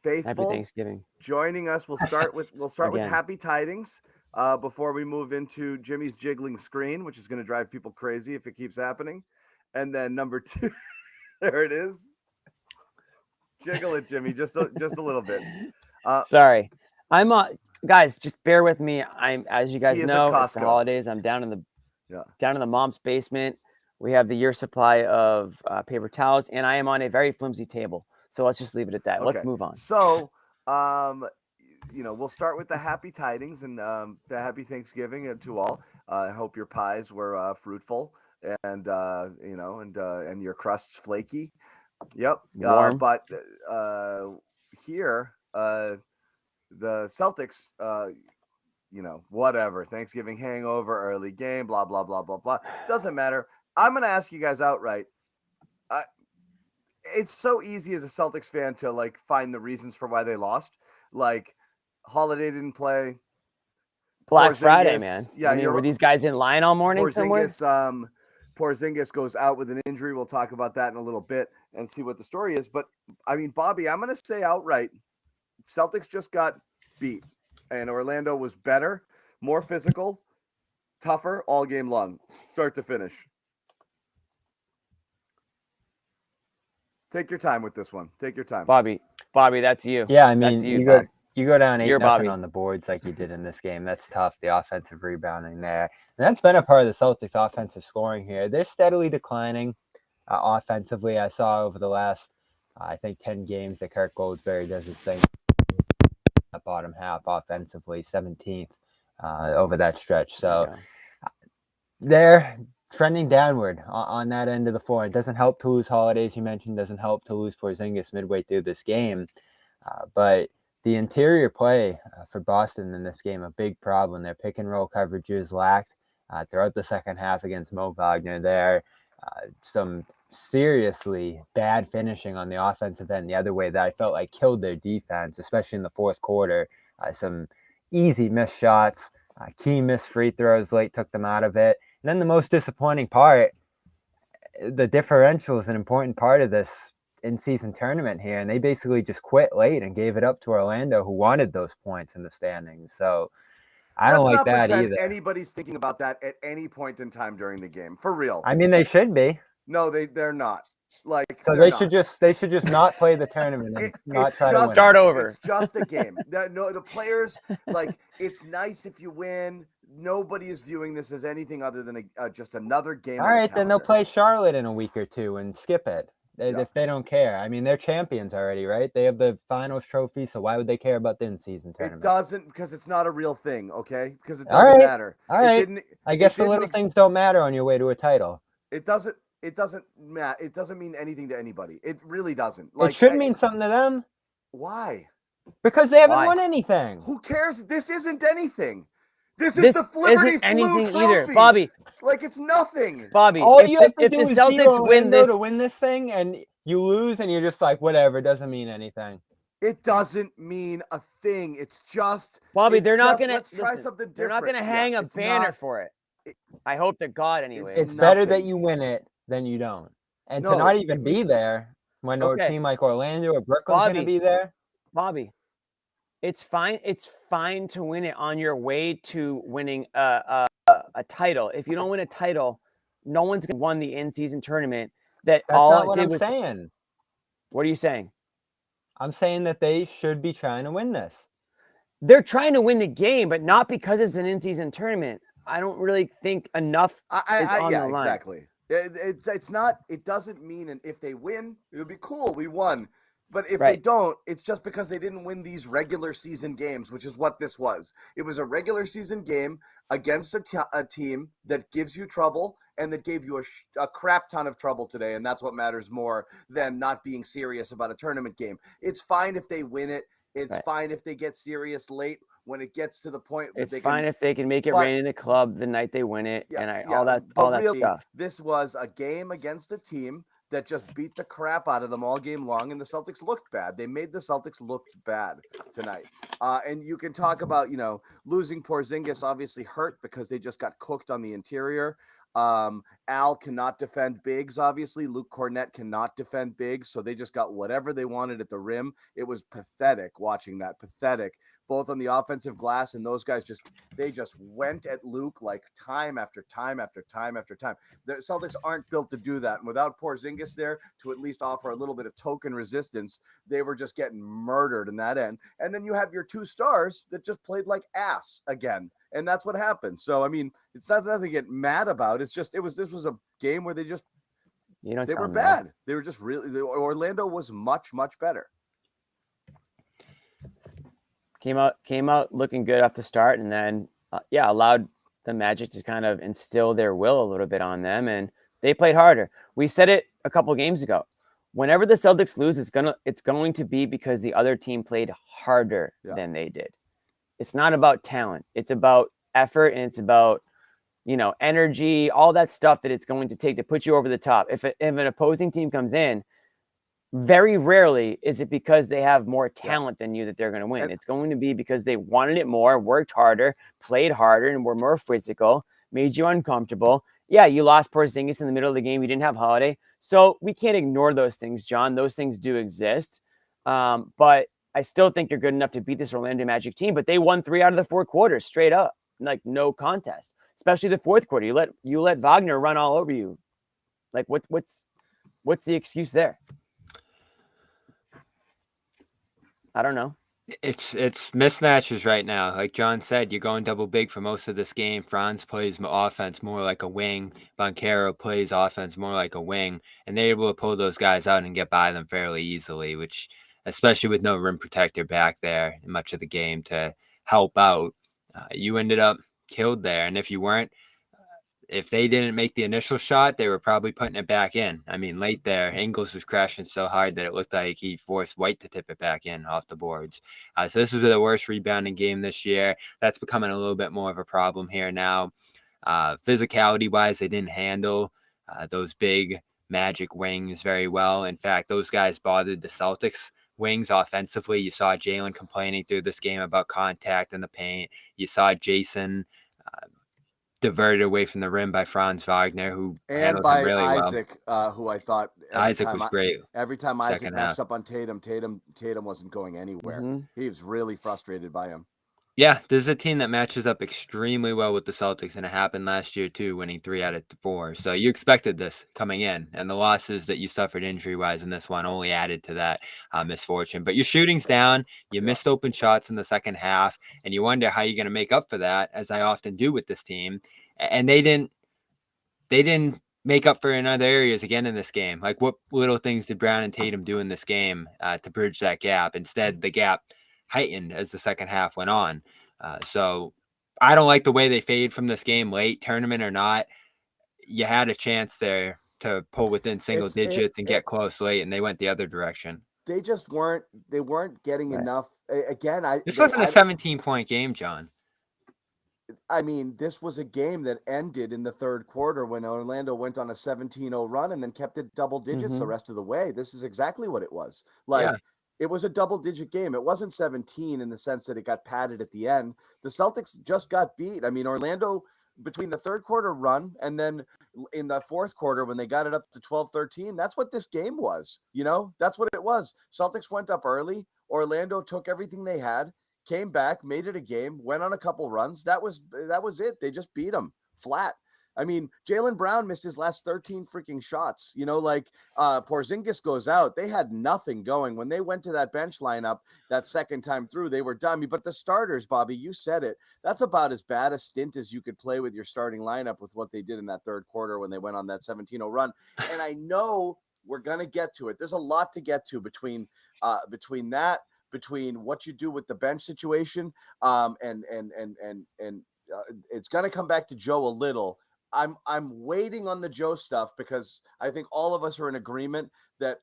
faithful Thanksgiving. joining us. We'll start with Again. happy tidings before we move into Jimmy's jiggling screen, which is going to drive people crazy if it keeps happening. And then number 2, there it is. Jiggle it, Jimmy, just a little bit. Sorry, I'm guys. Just bear with me. As you guys He is know, at it's the Costco. holidays. I'm down in the mom's basement. We have the year supply of paper towels, and I am on a very flimsy table. So let's just leave it at that. Okay. Let's move on. So, we'll start with the happy tidings and the happy Thanksgiving to all. I hope your pies were fruitful and and your crusts flaky. Yep. Warm. But here, the Celtics, whatever, Thanksgiving hangover, early game, blah, blah, blah, blah, blah. Doesn't matter. I'm going to ask you guys outright. It's so easy as a Celtics fan to find the reasons for why they lost. Like Holiday didn't play. Black Porzingis, Friday, man. Yeah, were these guys in line all morning somewhere? Porzingis goes out with an injury. We'll talk about that in a little bit and see what the story is. But I mean, Bobby, I'm going to say outright, Celtics just got beat, and Orlando was better, more physical, tougher all game long, start to finish. Take your time with this one. Take your time. Bobby, that's you. Yeah, I mean, that's you go down 8-0 on the boards like you did in this game. That's tough. The offensive rebounding there. And that's been a part of the Celtics offensive scoring here. They're steadily declining offensively. I saw over the last, 10 games that Kirk Goldsberry does his thing. Bottom half offensively, 17th over that stretch. So they're trending downward on that end of the floor. It doesn't help to lose Holidays, you mentioned. Doesn't help to lose Porzingis midway through this game. But the interior play for Boston in this game, a big problem. Their pick and roll coverages lacked throughout the second half against Mo Wagner there. Some seriously bad finishing on the offensive end the other way that I felt like killed their defense, especially in the fourth quarter. Some easy missed shots, key missed free throws late took them out of it. And then the most disappointing part, the differential is an important part of this in-season tournament here, and they basically just quit late and gave it up to Orlando, who wanted those points in the standings. So I don't like that either. Anybody's thinking about that at any point in time during the game, for real. I mean, they should be. No, they're not. So they should just not play the tournament and not try to win. Start over. It's just a game. The players, it's nice if you win. Nobody is viewing this as anything other than just another game. All right, then they'll play Charlotte in a week or two and skip it if they don't care. I mean, they're champions already, right? They have the finals trophy, so why would they care about the in-season tournament? It doesn't, because it's not a real thing, okay? Because it doesn't matter. All right. I guess the little things don't matter on your way to a title. It doesn't matter. It doesn't mean anything to anybody. It really doesn't. It should mean something to them. Why? Because they haven't won anything. Who cares? This isn't anything. This is the Flipperty Flu trophy. Either, Bobby. It's nothing. Bobby, all you have to if do the is Celtics win this to win this thing, and you lose, and you're just like, whatever, it doesn't mean anything. It doesn't mean a thing. It's just Bobby. They're not gonna. Let's try something different. They're not gonna hang a banner for it. I hope to God anyway. It's better that you win it than you don't, and to not even be there when a team like Orlando or Brooklyn's gonna be there. Bobby. It's fine. It's fine to win it on your way to winning a title. If you don't win a title, no one's gonna won the in-season tournament. That's not what I'm saying. What are you saying? I'm saying that they should be trying to win this. They're trying to win the game, but not because it's an in-season tournament. I don't really think enough is on the line. Exactly. It's not. It doesn't mean, and if they win, it'll be cool. We won. But if they don't, it's just because they didn't win these regular season games, which is what this was. It was a regular season game against a team that gives you trouble and that gave you a crap ton of trouble today, and that's what matters more than not being serious about a tournament game. It's fine if they win it. It's fine if they get serious late when it gets to the point. It's fine if they can make it rain in the club the night they win it, all that stuff. This was a game against a team that just beat the crap out of them all game long, and the Celtics looked bad. They made the Celtics look bad tonight. And you can talk about, losing Porzingis obviously hurt because they just got cooked on the interior. Al cannot defend bigs, obviously. Luke Cornett cannot defend bigs, so they just got whatever they wanted at the rim. It was pathetic watching that. Pathetic. Both on the offensive glass, and those guys just went at Luke like time after time after time after time. The Celtics aren't built to do that. And without Porzingis there to at least offer a little bit of token resistance, they were just getting murdered in that end. And then you have your two stars that just played like ass again. And that's what happened. So, I mean, it's not nothing to get mad about. It's just, this was a game where they were bad. They were just Orlando was much, much better. Came out looking good off the start, and then, allowed the Magic to kind of instill their will a little bit on them, and they played harder. We said it a couple games ago. Whenever the Celtics lose, it's going to be because the other team played harder than they did. It's not about talent. It's about effort, and it's about, energy, all that stuff that it's going to take to put you over the top. If an opposing team comes in, very rarely is it because they have more talent than you that they're going to win. It's going to be because they wanted it more, worked harder, played harder, and were more physical, made you uncomfortable. Yeah, you lost Porzingis in the middle of the game. You didn't have Holiday. So we can't ignore those things, John. Those things do exist. But I still think they're good enough to beat this Orlando Magic team, but they won 3 out of the 4 quarters straight up, like no contest. Especially the fourth quarter, you let Wagner run all over you. Like what's the excuse there? I don't know. It's mismatches right now. Like John said, you're going double big for most of this game. Franz plays offense more like a wing. Banchero plays offense more like a wing, and they're able to pull those guys out and get by them fairly easily, which, especially with no rim protector back there in much of the game to help out, you ended up killed there. And if they didn't make the initial shot, they were probably putting it back in. I mean, late there, Ingles was crashing so hard that it looked like he forced White to tip it back in off the boards. So this was the worst rebounding game this year. That's becoming a little bit more of a problem here now. Physicality-wise, they didn't handle those big Magic wings very well. In fact, those guys bothered the Celtics wings offensively. You saw Jalen complaining through this game about contact in the paint. You saw Jason diverted away from the rim by Franz Wagner, who and by really Isaac, who I thought Isaac was great. Every time Isaac matched up on Tatum wasn't going anywhere. Mm-hmm. He was really frustrated by him. Yeah, this is a team that matches up extremely well with the Celtics, and it happened last year too, winning 3 out of 4. So you expected this coming in, and the losses that you suffered injury-wise in this one only added to that misfortune. But your shooting's down. You missed open shots in the second half, and you wonder how you're going to make up for that, as I often do with this team. And they didn't make up for in other areas again in this game. Like, what little things did Brown and Tatum do in this game to bridge that gap? Instead, the gap heightened as the second half went on. So I don't like the way they fade from this game late, tournament or not. You had a chance there to pull within single digits and get close late, and they went the other direction. They just weren't getting enough. Again, this wasn't a 17-point game, John. I mean, this was a game that ended in the third quarter when Orlando went on a 17-0 run and then kept it double digits the rest of the way. This is exactly what it was. It was a double-digit game. It wasn't 17 in the sense that it got padded at the end. The Celtics just got beat. I mean, Orlando, between the third quarter run and then in the fourth quarter when they got it up to 12-13, that's what this game was. That's what it was. Celtics went up early. Orlando took everything they had, came back, made it a game, went on a couple runs. That was it. They just beat them flat. I mean, Jaylen Brown missed his last 13 freaking shots. Porzingis goes out. They had nothing going. When they went to that bench lineup that second time through, they were dummy. But the starters, Bobby, you said it. That's about as bad a stint as you could play with your starting lineup with what they did in that third quarter when they went on that 17-0 run. And I know we're going to get to it. There's a lot to get to between what you do with the bench situation and it's going to come back to Joe a little. I'm waiting on the Joe stuff because I think all of us are in agreement that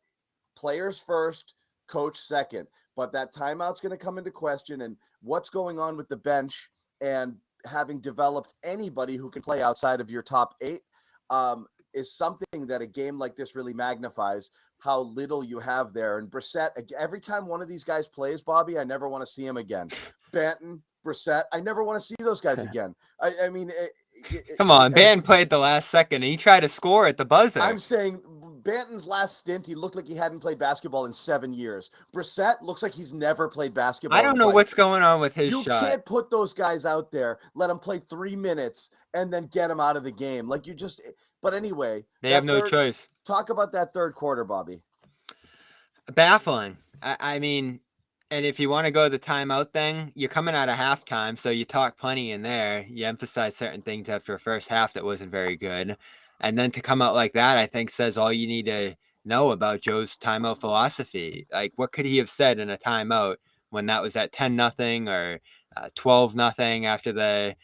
players first, coach second, but that timeout's going to come into question, and what's going on with the bench and having developed anybody who can play outside of your top 8 is something that a game like this really magnifies how little you have there. And Brissett, every time one of these guys plays, Bobby, I never want to see him again. Banton, Brissett. I never want to see those guys again. I mean, come on, Banton played the last second and he tried to score at the buzzer. I'm saying Banton's last stint, he looked like he hadn't played basketball in 7 years. Brissett looks like he's never played basketball. I don't know what's going on with his shot. You can't put those guys out there, let them play 3 minutes, and then get them out of the game. Like, you just – but anyway. They have no choice. Talk about that third quarter, Bobby. Baffling. I mean – and if you want to go the timeout thing, you're coming out of halftime, so you talk plenty in there. You emphasize certain things after a first half that wasn't very good. And then to come out like that, I think says all you need to know about Joe's timeout philosophy. Like, what could he have said in a timeout when that was at 10-0 or 12-0 after the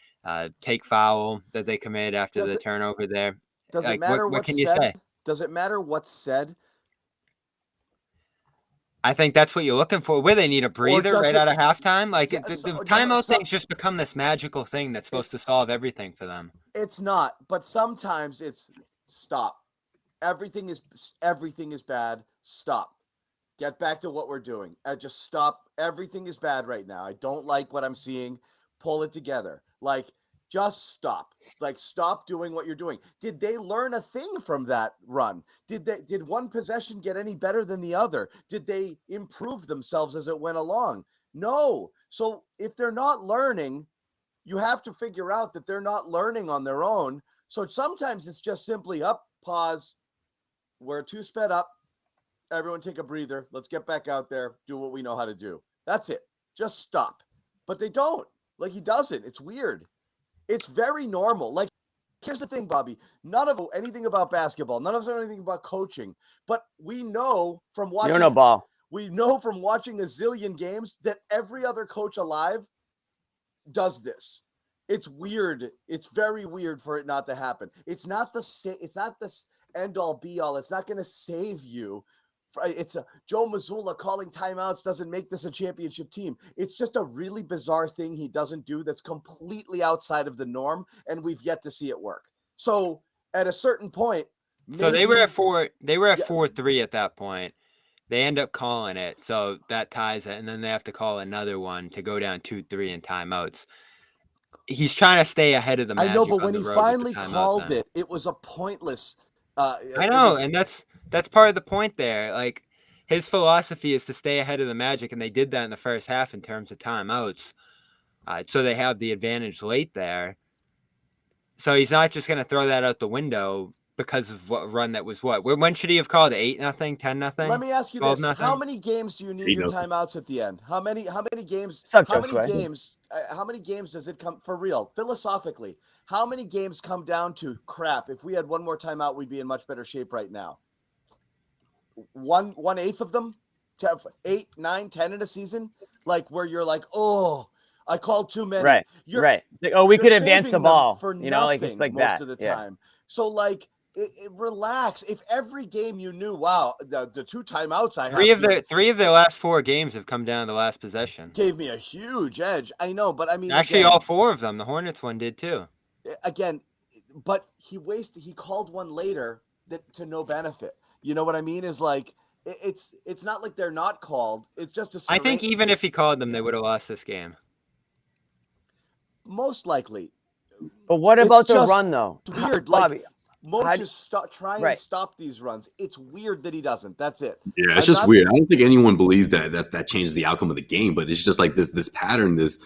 take foul that they commit after the turnover there? Does it matter what can you say? Does it matter what's said? I think that's what you're looking for. Where they need a breather right out of halftime. Like the timeout thing's just become this magical thing that's supposed to solve everything for them. It's not, but sometimes it's stop. Everything is bad. Stop. Get back to what we're doing. Just stop. Everything is bad right now. I don't like what I'm seeing. Pull it together. Like, just stop. Like, stop doing what you're doing. Did they learn a thing from that run? Did one possession get any better than the other? Did they improve themselves as it went along? No. So if they're not learning, you have to figure out that they're not learning on their own. So sometimes it's just simply up, pause. We're too sped up. Everyone take a breather. Let's get back out there, do what we know how to do. That's it. Just stop. But they don't. Like, he doesn't. It's weird. It's very normal. Like, here's the thing, Bobby. None of anything about basketball. None of us know anything about coaching. But we know from watching. You don't know ball. We know from watching a zillion games that every other coach alive does this. It's weird. It's very weird for it not to happen. It's not the end all be all. It's not going to save you. It's Joe Mazzulla calling timeouts doesn't make this a championship team. It's just a really bizarre thing he doesn't do that's completely outside of the norm, and we've yet to see it work. So at a certain point, so they were at 4-3 at that point. They end up calling it, so that ties it, and then they have to call another one to go down 2-3 in timeouts. He's trying to stay ahead of the Magic. I know, but when he finally called it, it was a pointless. I know, and that's part of the point there. Like, his philosophy is to stay ahead of the Magic, and they did that in the first half in terms of timeouts. So they have the advantage late there. So he's not just going to throw that out the window because of what run that was. When should he have called it? 8-0, 10-0? Let me ask you this: 12-0? How many games do you need your timeouts at the end? How many games? How many games does it come for real? Philosophically, how many games come down to crap? If we had one more timeout, we'd be in much better shape right now. 1/8 of them, 8, 9, 10 in a season, like where you're like, oh, I called too many. Right. Right. It's like, oh, we could advance the ball. You know, like it's like most that of the time. So like, relax. If every game you knew, wow, the 2 timeouts I have. Three of their last 4 games have come down to the last possession. Gave me a huge edge. I know, but I mean, actually, again, all 4 of them. The Hornets one did too. Again, but he called one later to no benefit. You know what I mean? Is like it's not like they're not called. It's just a. I think even if he called them, they would have lost this game. Most likely. But what about the run though? It's weird. Bobby, Mo just and stop these runs. It's weird that he doesn't. That's it. Yeah, it's just weird. I don't think anyone believes that changes the outcome of the game, but it's just like this pattern, this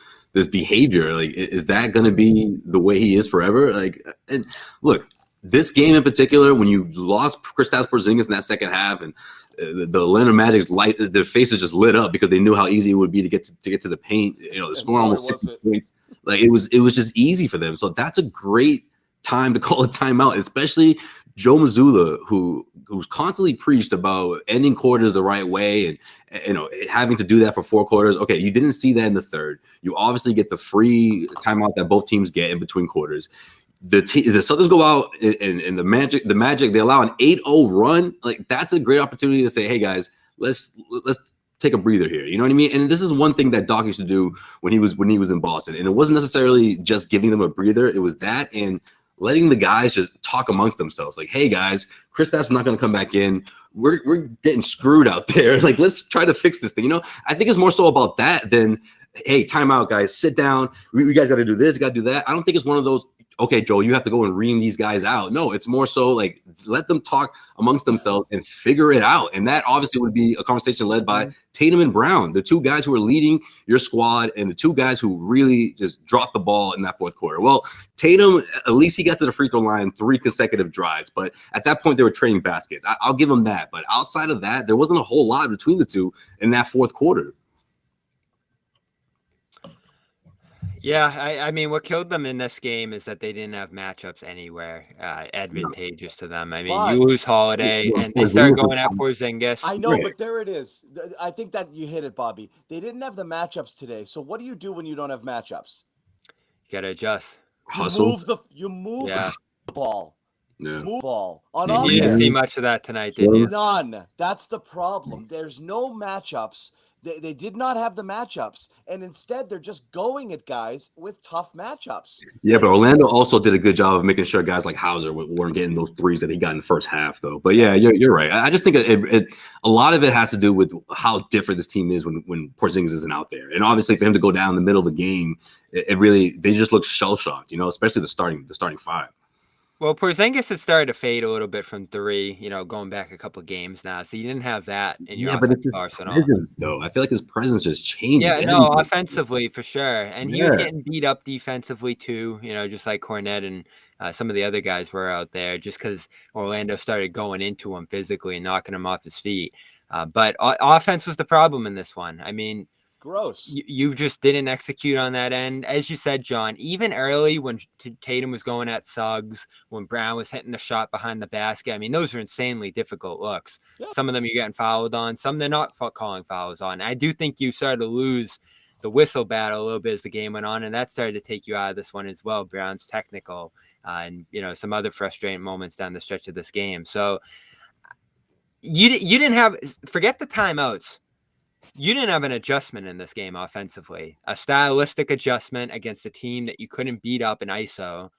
behavior. Like, is that going to be the way he is forever? Like, and look, this game in particular, when you lost Kristaps Porzingis in that second half, and the Atlanta Magic's their faces just lit up because they knew how easy it would be to get to the paint. You know, the score almost 60 points. Like, it was just easy for them. So that's a great time to call a timeout, especially Joe Mazzulla, who's constantly preached about ending quarters the right way and having to do that for 4 quarters. Okay, you didn't see that in the third. You obviously get the free timeout that both teams get in between quarters. The Celtics go out and the Magic they allow an 8-0 run. Like, that's a great opportunity to say, hey guys, let's take a breather here. You know what I mean? And this is one thing that Doc used to do when he was in Boston. And it wasn't necessarily just giving them a breather. It was that and letting the guys just talk amongst themselves. Like, hey guys, Kristaps is not going to come back in. We're getting screwed out there. Like, let's try to fix this thing. You know, I think it's more so about that than hey, timeout, guys, sit down. We guys got to do this, got to do that. I don't think it's one of those, okay, Joel, you have to go and ream these guys out. No, it's more so like let them talk amongst themselves and figure it out. And that obviously would be a conversation led by Tatum and Brown, the two guys who are leading your squad and the two guys who really just dropped the ball in that fourth quarter. Well, Tatum, at least he got to the free throw line 3 consecutive drives. But at that point, they were trading baskets. I'll give him that. But outside of that, there wasn't a whole lot between the two in that fourth quarter. Yeah, I mean, what killed them in this game is that they didn't have matchups anywhere advantageous to them. I mean, you lose Holiday, and they start going at Porzingis. I know, but there it is. I think that you hit it, Bobby. They didn't have the matchups today. So what do you do when you don't have matchups? You got to adjust. You move the ball. Yeah. Move the ball. On offense. You didn't see much of that tonight, did you? None. That's the problem. There's no matchups. They did not have the matchups, and instead they're just going at guys with tough matchups. Yeah, but Orlando also did a good job of making sure guys like Hauser weren't getting those threes that he got in the first half, though. But yeah, you're right. I just think a lot of it has to do with how different this team is when Porzingis isn't out there, and obviously for him to go down in the middle of the game, they just look shell shocked, especially the starting five. Well, Porzingis had started to fade a little bit from 3, going back a couple of games now. So you didn't have that in your but it's his presence, though. I feel like his presence just changes. Yeah, no, offensively for sure. And he was getting beat up defensively too, just like Cornette and some of the other guys were out there just because Orlando started going into him physically and knocking him off his feet. But offense was the problem in this one. I mean, gross. You just didn't execute on that end. As you said, John, even early when Tatum was going at Suggs, when Brown was hitting the shot behind the basket, I mean, those are insanely difficult looks. Yeah. Some of them you're getting fouled on. Some they're not calling fouls on. I do think you started to lose the whistle battle a little bit as the game went on, and that started to take you out of this one as well. Brown's technical and, some other frustrating moments down the stretch of this game. So you didn't have – forget the timeouts. You didn't have an adjustment in this game offensively, a stylistic adjustment against a team that you couldn't beat up in ISO.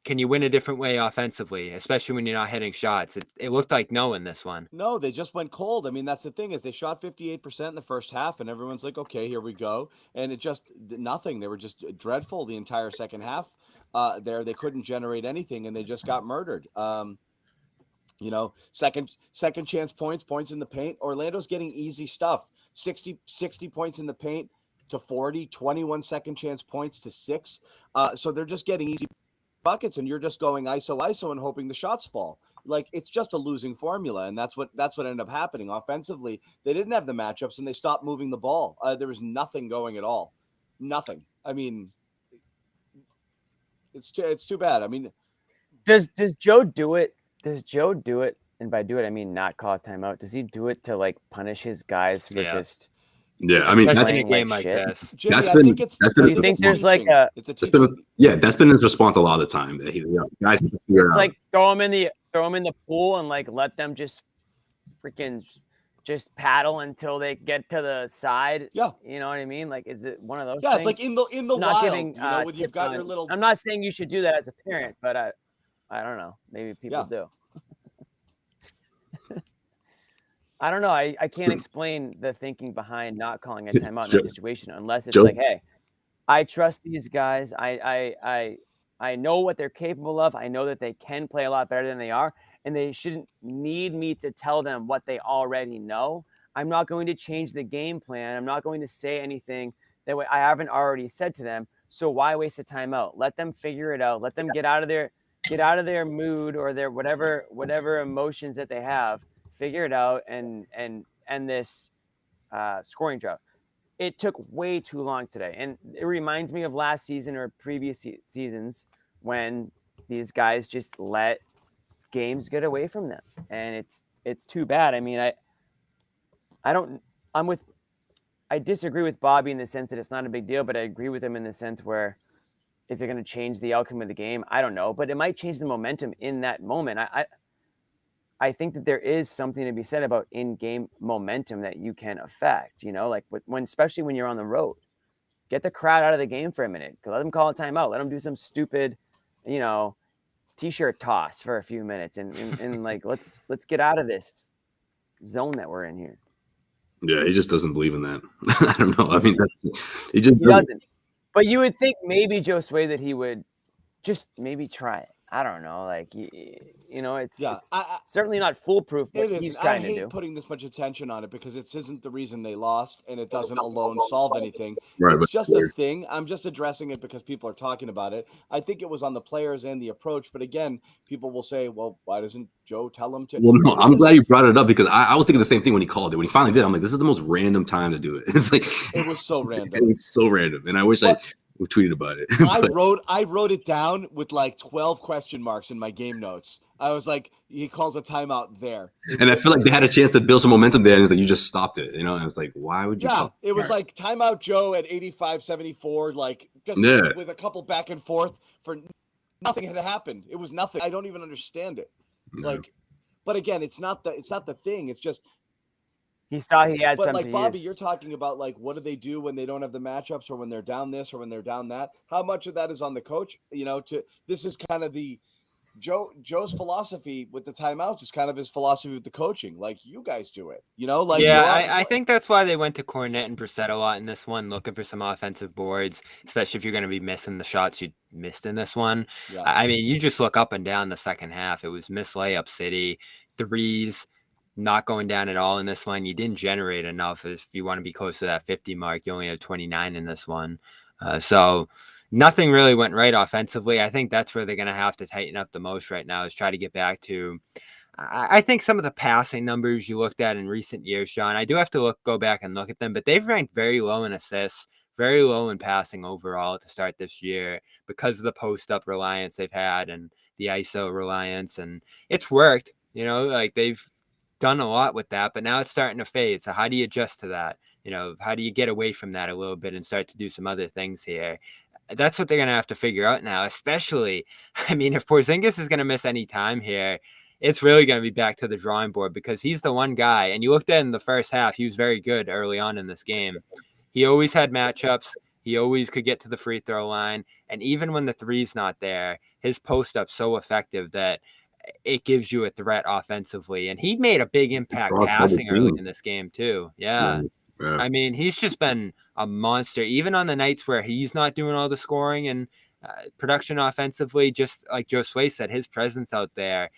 Can you win a different way offensively, especially when you're not hitting shots? It looked like no in this one. No, they just went cold. I mean, that's the thing is they shot 58% in the first half, and everyone's like, okay, here we go. And it just nothing. They were just dreadful the entire second half there. They couldn't generate anything, and they just got murdered. Second chance points in the paint. Orlando's getting easy stuff. 60 points in the paint to 40, 21 second chance points to 6. So they're just getting easy buckets, and you're just going ISO and hoping the shots fall. Like, it's just a losing formula, and that's what ended up happening. Offensively, they didn't have the matchups, and they stopped moving the ball. There was nothing going at all. Nothing. I mean, it's too bad. I mean, does Joe do it? Does Joe do it? And by do it, I mean not call a timeout. Does he do it to like punish his guys for just? Yeah, I mean, that's in a game like this. Jimmy, that's I been. think it's. Do you think there's like a? It's a teaching. That's been his response a lot of the time. That guys. It's like throw him in the pool and like let them just freaking just paddle until they get to the side. Yeah, you know what I mean. Like, is it one of those? Yeah, things? it's like in the not wild. Giving, when you've got your little. I'm not saying you should do that as a parent, but I don't know. Maybe people do. I don't know. I can't explain the thinking behind not calling a timeout in that situation unless it's like, hey, I trust these guys. I know what they're capable of. I know that they can play a lot better than they are, and they shouldn't need me to tell them what they already know. I'm not going to change the game plan. I'm not going to say anything that I haven't already said to them. So why waste a timeout? Let them figure it out. Let them get out of their mood or their whatever emotions that they have. Figure it out and end this scoring drought. It took way too long today, and it reminds me of last season or previous seasons when these guys just let games get away from them, and it's too bad. I mean, I disagree with Bobby in the sense that it's not a big deal, but I agree with him in the sense where is it going to change the outcome of the game? I don't know, but it might change the momentum in that moment. I think that there is something to be said about in-game momentum that you can affect, like especially when you're on the road. Get the crowd out of the game for a minute. Let them call a timeout. Let them do some stupid, t-shirt toss for a few minutes and like let's get out of this zone that we're in here. Yeah, he just doesn't believe in that. I don't know. I mean, he doesn't. But you would think maybe Josue that he would just maybe try it. I don't know. Like, it's certainly not foolproof, but he's trying to do. I hate putting this much attention on it because it isn't the reason they lost, and it doesn't alone solve anything. Right, it's just a thing. I'm just addressing it because people are talking about it. I think it was on the players and the approach, but again, people will say, well, why doesn't Joe tell him to? Well, no, I'm glad you brought it up because I was thinking the same thing when he called it. When he finally did, I'm like, this is the most random time to do it. It's like it was so random. It was so random, and I wish we tweeted about it. I wrote it down with like 12 question marks in my game notes. I was like, he calls a timeout there. And I feel like they had a chance to build some momentum there, and it's like, you just stopped it, And I was like, why would you? Yeah, it was like timeout Joe at 85-74, like just with a couple back and forth for nothing had happened. It was nothing. I don't even understand it. Yeah. Like, but again, it's not the thing. It's just he saw he had but something. Like Bobby, you're talking about like what do they do when they don't have the matchups or when they're down this or when they're down that? How much of that is on the coach? This is kind of the Joe's philosophy with the timeouts is kind of his philosophy with the coaching. Like you guys do it, I think that's why they went to Cornet and Brissett a lot in this one, looking for some offensive boards, especially if you're going to be missing the shots you missed in this one. Yeah. I mean, you just look up and down the second half. It was missed layup city, threes, not going down at all in this one. You didn't generate enough if you want to be close to that 50 mark. You only have 29 in this one. So nothing really went right offensively. I think that's where they're going to have to tighten up the most right now is try to get back to, I think some of the passing numbers you looked at in recent years, John, I do have to go back and look at them, but they've ranked very low in assists, very low in passing overall to start this year because of the post-up reliance they've had and the ISO reliance. And it's worked, like they've done a lot with that, but now it's starting to fade. So how do you adjust to that? How do you get away from that a little bit and start to do some other things here? That's what they're going to have to figure out now, especially, I mean, if Porzingis is going to miss any time here, it's really going to be back to the drawing board because he's the one guy. And you looked at in the first half, he was very good early on in this game. He always had matchups. He always could get to the free throw line. And even when the three's not there, his post-up's so effective that it gives you a threat offensively. And he made a big impact passing early in this game too. Yeah. I mean, he's just been a monster, even on the nights where he's not doing all the scoring and production offensively. Just like Josue said, his presence out there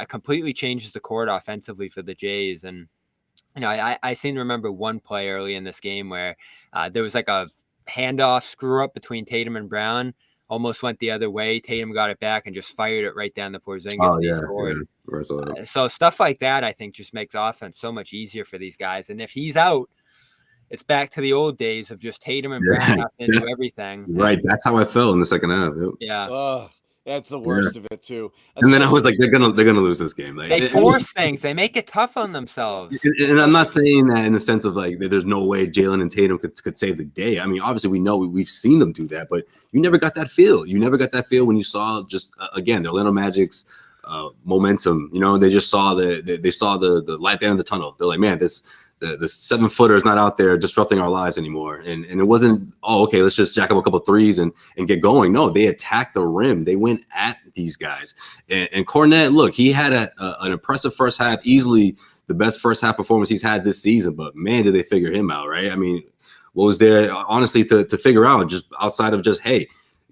completely changes the court offensively for the Jays. And, I seem to remember one play early in this game where there was like a handoff screw up between Tatum and Brown. Almost went the other way. Tatum got it back and just fired it right down the Porzingis. Oh, and he scored. So stuff like that, I think, just makes offense so much easier for these guys. And if he's out, it's back to the old days of just Tatum and Brown having to do everything. Right. That's how I felt in the second half. Yeah. That's the worst of it too. And then I was like, they're gonna lose this game. Like, they force things. They make it tough on themselves. And I'm not saying that in the sense of like there's no way Jalen and Tatum could save the day. I mean, obviously we know we've seen them do that, but you never got that feel. You never got that feel when you saw just again the Orlando Magic's momentum. They just saw the light at the end of the tunnel. They're like, man, the 7-footer is not out there disrupting our lives anymore. And it wasn't, okay, let's just jack up a couple of threes and get going. No, they attacked the rim. They went at these guys. And Cornet, look, he had an impressive first half, easily the best first half performance he's had this season. But man, did they figure him out, right? I mean, what was there, honestly, to figure out just outside of just, hey,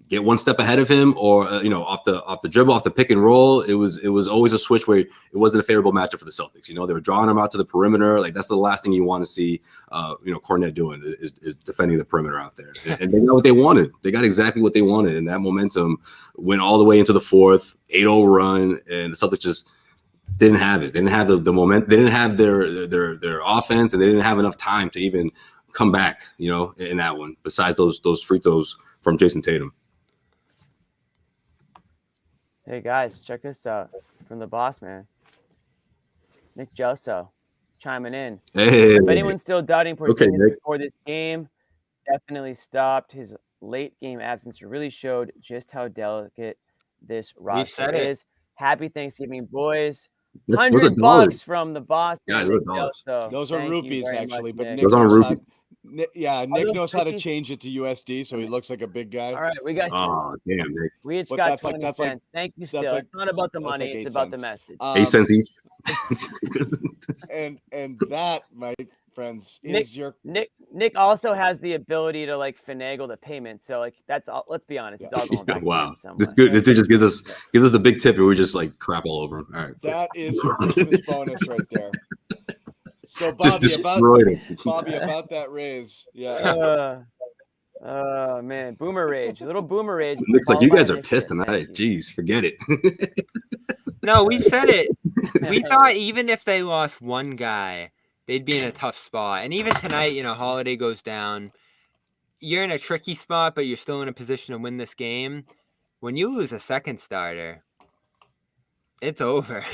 get one step ahead of him or off the dribble, off the pick and roll. It was always a switch where it wasn't a favorable matchup for the Celtics. They were drawing him out to the perimeter. Like that's the last thing you want to see Cornet doing is defending the perimeter out there. And they got what they wanted. They got exactly what they wanted. And that momentum went all the way into the fourth, 8-0 run, and the Celtics just didn't have it. They didn't have the moment. They didn't have their offense, and they didn't have enough time to even come back, in that one, besides those free throws from Jason Tatum. Hey guys, check this out from the boss man, Nick Josue, chiming in. Hey, if anyone's still doubting Porzingis before this game, definitely stopped. His late game absence really showed just how delicate this roster is. Happy Thanksgiving, boys. $100 from the boss. Yeah, those are rupees actually, but Nick. Those aren't rupees. Nick knows how to change it to USD, so he looks like a big guy. All right, we got you. Oh, damn, Nick. We each got 20 cents. Thank you, still. It's not about the money. It's about the message. 8 cents each. and that, my friends, Nick also has the ability to like finagle the payment. So like that's all. Let's be honest, it's all going back to him somewhere. This dude just gives us the big tip, and we just like crap all over him. All right, that is your Christmas bonus right there. So Bobby, about that raise, yeah. Oh man, boomer rage, a little boomer rage. Looks like you guys are pissed tonight. Jeez, forget it. No, we've said it. We thought even if they lost one guy, they'd be in a tough spot. And even tonight, Holiday goes down. You're in a tricky spot, but you're still in a position to win this game. When you lose a second starter, it's over.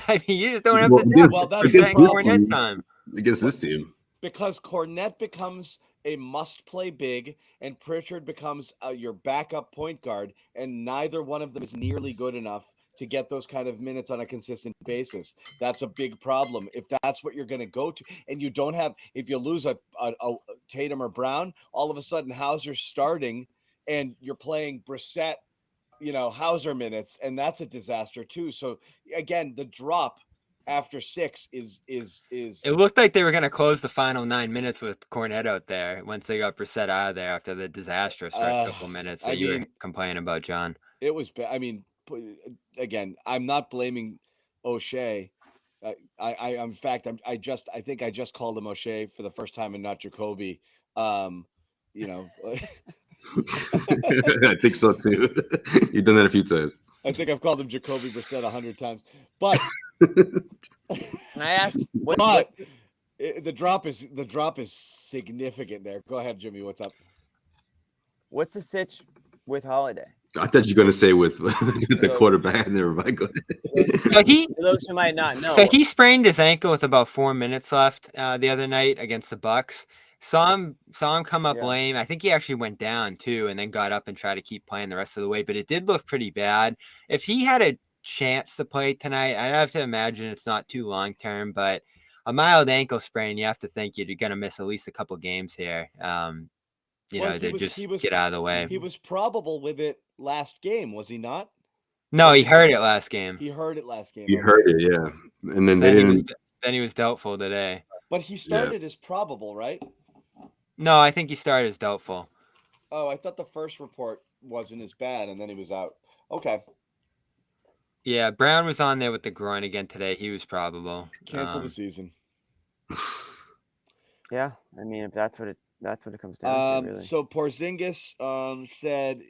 I mean, you just don't have to do well, that's the Cornette time against this team. Because Cornette becomes a must-play big, and Pritchard becomes your backup point guard, and neither one of them is nearly good enough to get those kind of minutes on a consistent basis. That's a big problem. If that's what you're going to go to, and you don't have, if you lose a Tatum or Brown, all of a sudden Hauser's starting, and you're playing Brissett, Hauser minutes, and that's a disaster too. So again, the drop after 6 is it looked like they were going to close the final 9 minutes with Cornette out there once they got Brissett out of there after the disastrous first couple minutes that you were complaining about, John. It was bad. I mean, again, I'm not blaming O'Shea. In fact, I think I just called him O'Shea for the first time and not Jacoby. I think so too. You've done that a few times. I think I've called him Jacoby Brissett 100 times, but can I ask? The drop is significant there. Go ahead, Jimmy. What's up? What's the sitch with Holiday? I thought you were going to say with the quarterback. Never mind. Go ahead. So for those who might not know. So he sprained his ankle with about 4 minutes left the other night against the Bucks. Saw him come up lame. I think he actually went down too, and then got up and tried to keep playing the rest of the way. But it did look pretty bad. If he had a chance to play tonight, I'd have to imagine it's not too long term. But a mild ankle sprain, you have to think you're going to miss at least a couple games here. Get out of the way. He was probable with it last game, was he not? No, he heard it last game. He heard it last game. He heard it, yeah. And then they didn't. Then he was doubtful today. But he started as probable, right? No, I think he started as doubtful. Oh, I thought the first report wasn't as bad, and then he was out. Okay. Yeah, Brown was on there with the groin again today. He was probable. Cancel the season. Yeah, I mean, if that's what it comes down to, really. So Porzingis said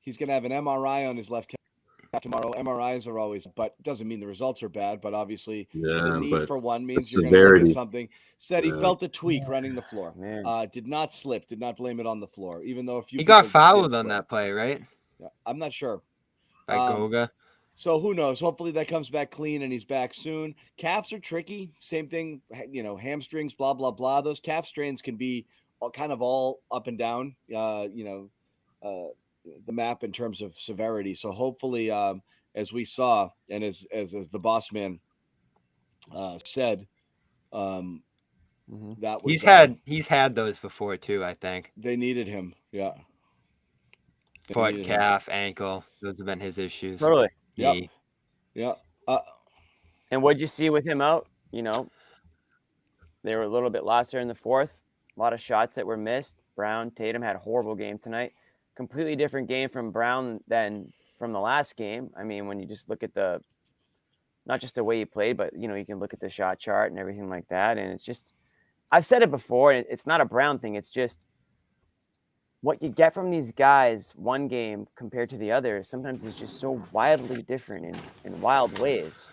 he's going to have an MRI on his left calf tomorrow. MRIs are always, but doesn't mean the results are bad. But obviously, the need for one means you're going to look at something. Said he felt a tweak running the floor. Did not slip. Did not blame it on the floor. Even though he got fouled on that play, right? Yeah, I'm not sure. By Goga. So who knows? Hopefully that comes back clean and he's back soon. Calves are tricky. Same thing, hamstrings, blah, blah, blah. Those calf strains can be kind of all up and down, the map in terms of severity. So hopefully, as we saw, and as the boss man said, that was he's had those before too. I think they needed him. Yeah. Foot, calf, ankle. Those have been his issues. Totally. Yeah. And what'd you see with him out? They were a little bit lost there in the fourth. A lot of shots that were missed. Brown, Tatum had a horrible game tonight. Completely different game from Brown than from the last game. I mean, when you just look at not just the way he played, but, you can look at the shot chart and everything like that. And it's just, I've said it before, and it's not a Brown thing. It's just what you get from these guys one game compared to the other sometimes is just so wildly different in wild ways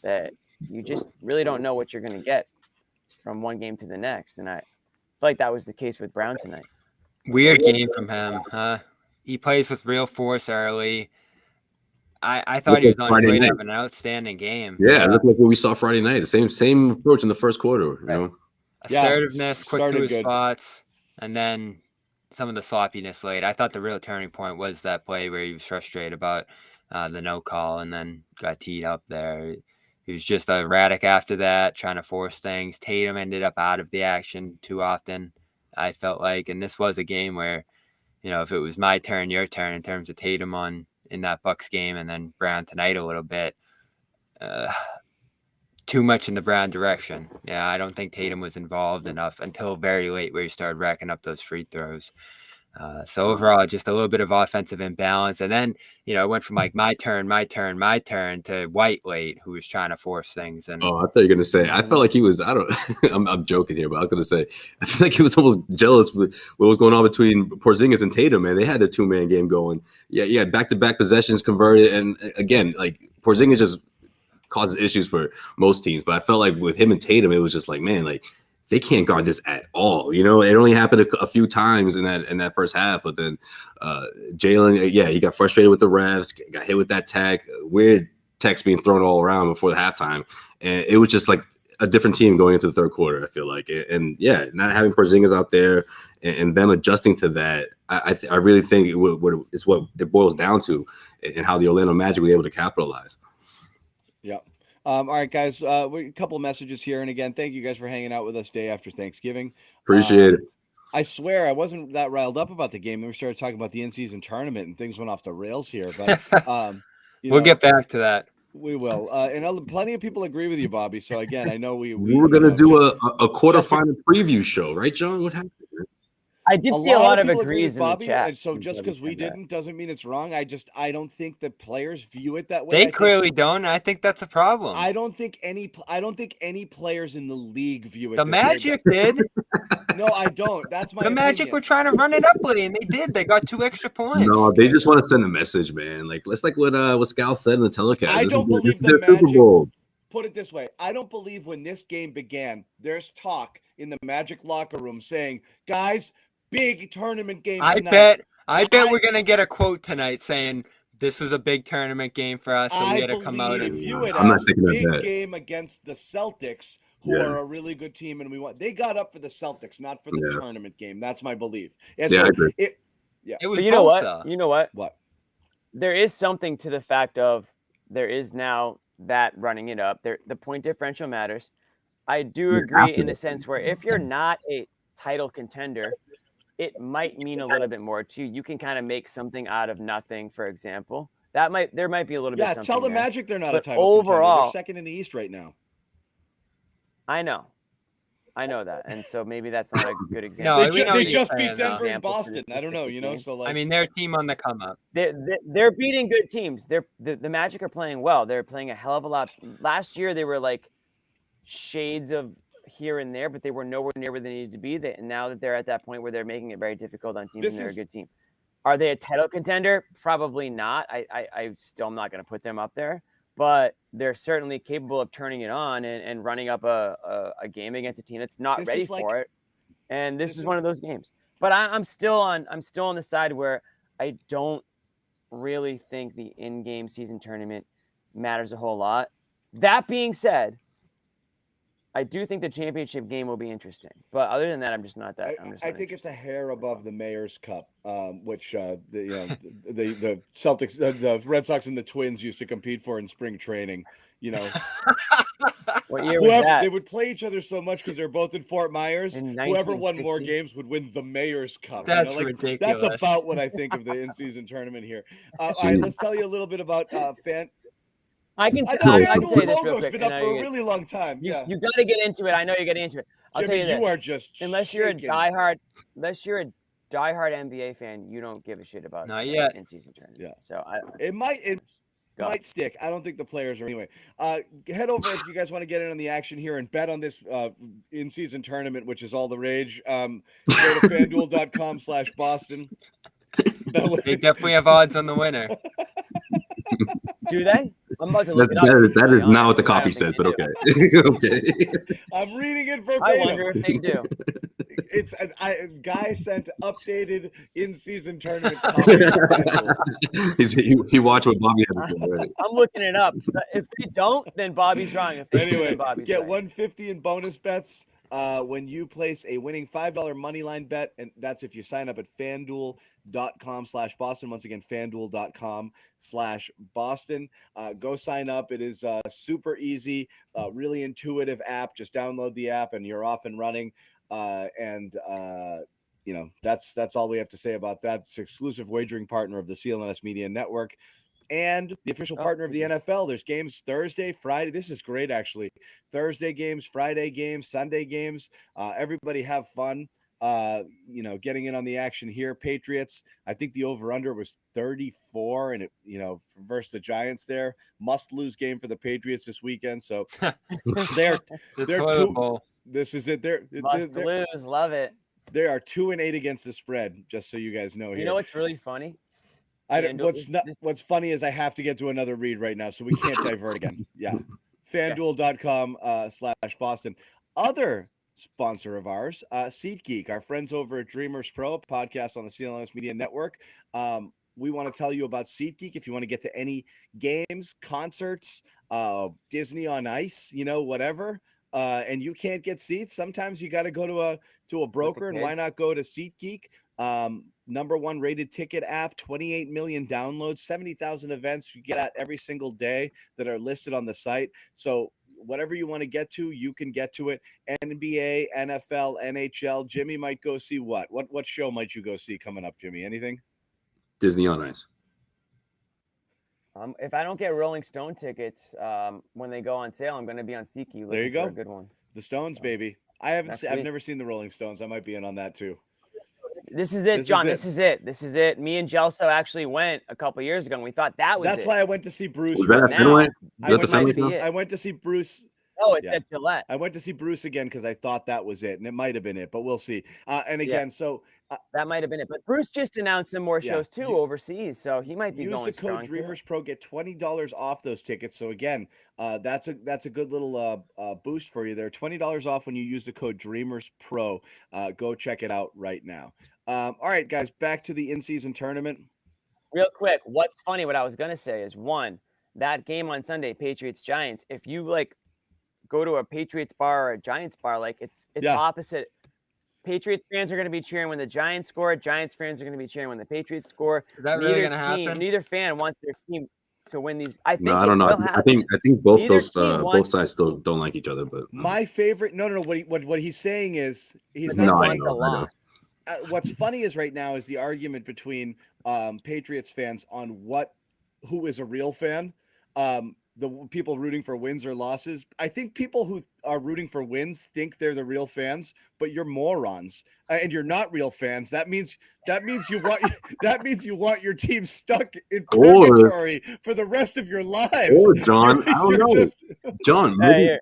that you just really don't know what you're going to get from one game to the next. And I feel like that was the case with Brown tonight. Weird game from him, huh? He plays with real force early. I thought he was on his way to have an outstanding game. Yeah, it looked like what we saw Friday night. The same approach in the first quarter. Assertiveness, quick to his spots, and then some of the sloppiness late. I thought the real turning point was that play where he was frustrated about the no call and then got teed up there. He was just erratic after that, trying to force things. Tatum ended up out of the action too often, I felt like. And this was a game where, if it was my turn, your turn in terms of Tatum in that Bucks game, and then Brown tonight a little bit, too much in the Brown direction. Yeah, I don't think Tatum was involved enough until very late where he started racking up those free throws. So overall, just a little bit of offensive imbalance. And then, it went from like my turn to White late, who was trying to force things. And I thought you were going to say, I felt like he was, I'm joking here, but I was going to say, I feel like he was almost jealous with what was going on between Porzingis and Tatum, man. They had their 2-man game going. Yeah, back-to-back possessions converted. And again, like Porzingis just causes issues for most teams. But I felt like with him and Tatum, it was just like, man, like, they can't guard this at all. It only happened a few times in that first half, but then Jalen, he got frustrated with the refs, got hit with that tech, weird techs being thrown all around before the halftime, and it was just like a different team going into the third quarter. I feel like, and not having Porzingis out there and them adjusting to that, I really think it's what it boils down to, and how the Orlando Magic were able to capitalize. Yeah. All right, guys, a couple of messages here. And again, thank you guys for hanging out with us day after Thanksgiving. Appreciate it. I swear I wasn't that riled up about the game. We started talking about the in-season tournament and things went off the rails here. But we'll get back to that. We will. And plenty of people agree with you, Bobby. So again, I know we were going to do a quarterfinal preview show, right, John? What happened? I did see a lot of agrees with Bobby, in the chat. and so just because we didn't doesn't mean it's wrong. I don't think the players view it that way. They clearly don't. And I think that's a problem. I don't think any players in the league view it. The Magic did. No, I don't. That's my. The Magic were trying to run it up late, and they did. They got 2 extra points. No, they just want to send a message, man. Like let's like what Scal said in the telecast. I don't believe the Magic. Put it this way: I don't believe when this game began, there's talk in the Magic locker room saying, "Guys, big tournament game tonight." I bet we're gonna get a quote tonight saying this was a big tournament game for us, so we had to come out and view it as a big game against the Celtics, who are a really good team, and they got up for the Celtics, not for the tournament game. That's my belief. And I agree. It was but you know what? What? There is something to the fact of there is now that running it up. The point differential matters. I do agree in the sense where if you're not a title contender, it might mean a little bit more to you. You can kind of make something out of nothing, for example. There might be a little bit. Yeah, tell the Magic they're not a title overall, contender. They're second in the East right now. I know that, and so maybe that's not a good example. No, they just beat Denver and Boston. I don't know, So like, I mean, they're a team on the come up. They're beating good teams. The Magic are playing well. They're playing a hell of a lot. Last year they were like shades of here and there, but they were nowhere near where they needed to be. And now that they're at that point where they're making it very difficult on teams, and they're a good team. Are they a title contender? Probably not. I still am not going to put them up there, but they're certainly capable of turning it on and running up a game against a team that's not ready for it. And this is one of those games. But I'm still on the side where I don't really think the in-game season tournament matters a whole lot. That being said, I do think the championship game will be interesting, but other than that, I'm just not that. I think it's a hair above the Mayor's Cup, which the Celtics, the Red Sox, and the Twins used to compete for in spring training. What year was that? They would play each other so much because they're both in Fort Myers. Whoever won more games would win the Mayor's Cup. That's ridiculous. That's about what I think of the in-season tournament here. All right, let's tell you a little bit about fan. I can say this real quick. Been up for a really long time. You got to get into it. I know you're getting into it. I'll Jimmy, tell you this. You are just unless you're a diehard NBA fan, you don't give a shit about not yet in-season tournament. Yeah. So it might stick. I don't think the players are anyway. Head over if you guys want to get in on the action here and bet on this in-season tournament, which is all the rage. Go to FanDuel.com/Boston. They definitely have odds on the winner. Do they? I'm about to look it up. That is not what the copy says, but okay. Okay. I'm reading it verbatim. I wonder if they do. It's a guy sent updated in-season tournament copy. He watched what Bobby had to do. Right? I'm looking it up. If they don't, then Bobby's wrong. If they anyway, do, Bobby's get right. 150 in bonus bets when you place a winning $5 money line bet, and that's if you sign up at FanDuel.com/Boston. Once again, FanDuel.com/Boston. Go sign up. It is super easy, really intuitive app. Just download the app and you're off and running. That's all we have to say about that. It's an exclusive wagering partner of the CLNS Media Network. and the official partner of the NFL. There's games Thursday, Friday. This is great, actually. Thursday games, Friday games, Sunday games. Everybody have fun. Getting in on the action here. Patriots, I think the over-under was 34, and versus the Giants there. Must-lose game for the Patriots this weekend. So they're two. This is it. They're lose. Love it. They are 2-8 against the spread, just so you guys know here. You know what's really funny? What's funny is I have to get to another read right now, so we can't divert again. Yeah. FanDuel.com/Boston. Other sponsor of ours, SeatGeek, our friends over at Dreamers Pro, podcast on the CLNS Media Network. We want to tell you about SeatGeek if you want to get to any games, concerts, Disney on Ice, whatever. And you can't get seats. Sometimes you got to go to a broker, and why not go to SeatGeek? Number 1 rated ticket app, 28 million downloads, 70,000 events you get at every single day that are listed on the site. So whatever you want to get to, you can get to it. NBA, NFL, NHL. Jimmy might go see what show might you go see coming up, Jimmy? Anything? Disney on Ice. If I don't get Rolling Stone tickets when they go on sale, I'm going to be on SeatGeek. There you go. For a good one. The Stones, baby. I've never seen the Rolling Stones. I might be in on that too. This is it, John. This is it. Me and Gelso actually went a couple years ago, and we thought that was That's it. why I went to see Bruce. I went to see Bruce. Oh, it's at Gillette. I went to see Bruce again because I thought that was it, and it might have been it, but we'll see. And again, so that might have been it. But Bruce just announced some more shows too overseas, so he might be going strong. Use the code Dreamers Pro, get $20 off those tickets. So again, that's a good little boost for you there. $20 off when you use the code Dreamers Pro. Go check it out right now. All right, guys, back to the in-season tournament. Real quick, what's funny? What I was gonna say is that game on Sunday, Patriots Giants. If you go to a Patriots bar or a Giants bar, it's opposite. Patriots fans are going to be cheering when the Giants score. Giants fans are going to be cheering when the Patriots score. Is that really going to happen? Neither fan wants their team to win these. I don't know. I think both sides still don't like each other. But my favorite, no. What he's saying is he's not saying a lot. What's funny is right now is the argument between Patriots fans on who is a real fan. The people rooting for wins or losses. I think people who are rooting for wins think they're the real fans, but you're morons and you're not real fans. That means you want your team stuck in purgatory for the rest of your lives. Or John, I don't know. John,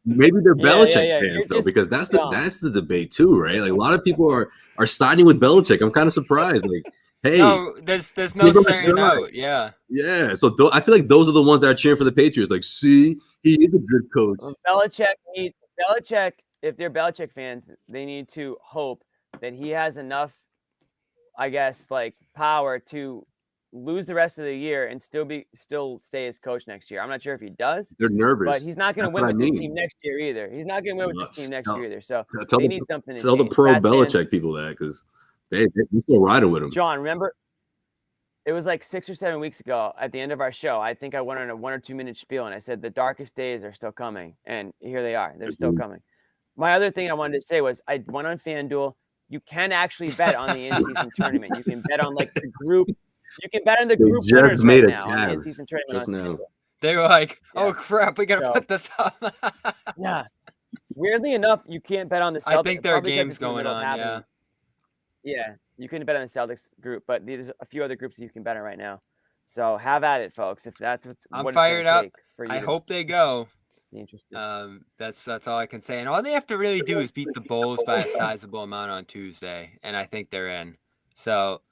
maybe they're Belichick fans though, because that's the debate too, right? Like a lot of people are siding with Belichick. I'm kind of surprised. Hey, no, there's no certain out. Yeah. So I feel like those are the ones that are cheering for the Patriots. See, he is a good coach. Belichick. If they're Belichick fans, they need to hope that he has enough, I guess, power to lose the rest of the year and still stay as coach next year. I'm not sure if he does. They're nervous, but he's not going to win with this team next year either. He's not going to win with this team next year either. So they need something to tell the pro Belichick people that because. They still riding with him. John, remember, it was 6 or 7 weeks ago at the end of our show. I think I went on a 1 or 2 minute spiel and I said the darkest days are still coming, and here they are. They're still coming. My other thing I wanted to say was I went on FanDuel. You can actually bet on the in-season tournament. You can bet on the group. You can bet on the group winners right now on the in-season tournament. They were like, "Oh crap, we gotta put this up." Yeah. Weirdly enough, you can't bet on the Celtics. I think there are games going on. Yeah. Yeah, you couldn't bet on the Celtics group, but there's a few other groups that you can bet on right now. So have at it, folks. If that's I'm fired up. For you I hope they go. Interesting. That's all I can say. And all they have to really do is beat the Bulls by a sizable amount on Tuesday, and I think they're in. So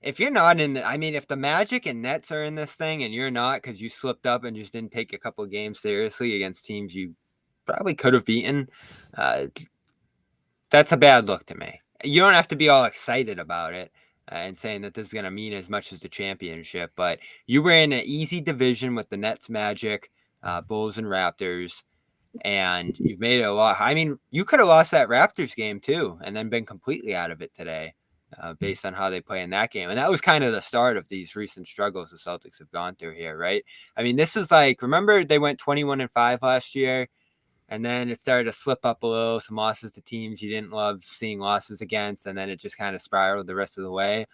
if you're not in, if the Magic and Nets are in this thing, and you're not because you slipped up and just didn't take a couple of games seriously against teams you probably could have beaten, that's a bad look to me. You don't have to be all excited about it and saying that this is going to mean as much as the championship, but you were in an easy division with the Nets, Magic, Bulls, and Raptors, and you've made it a lot. You could have lost that Raptors game too and then been completely out of it today based on how they play in that game. And that was kind of the start of these recent struggles the Celtics have gone through here, right? This is remember they went 21-5 last year? And then it started to slip up a little, some losses to teams you didn't love seeing losses against, and then it just kind of spiraled the rest of the way.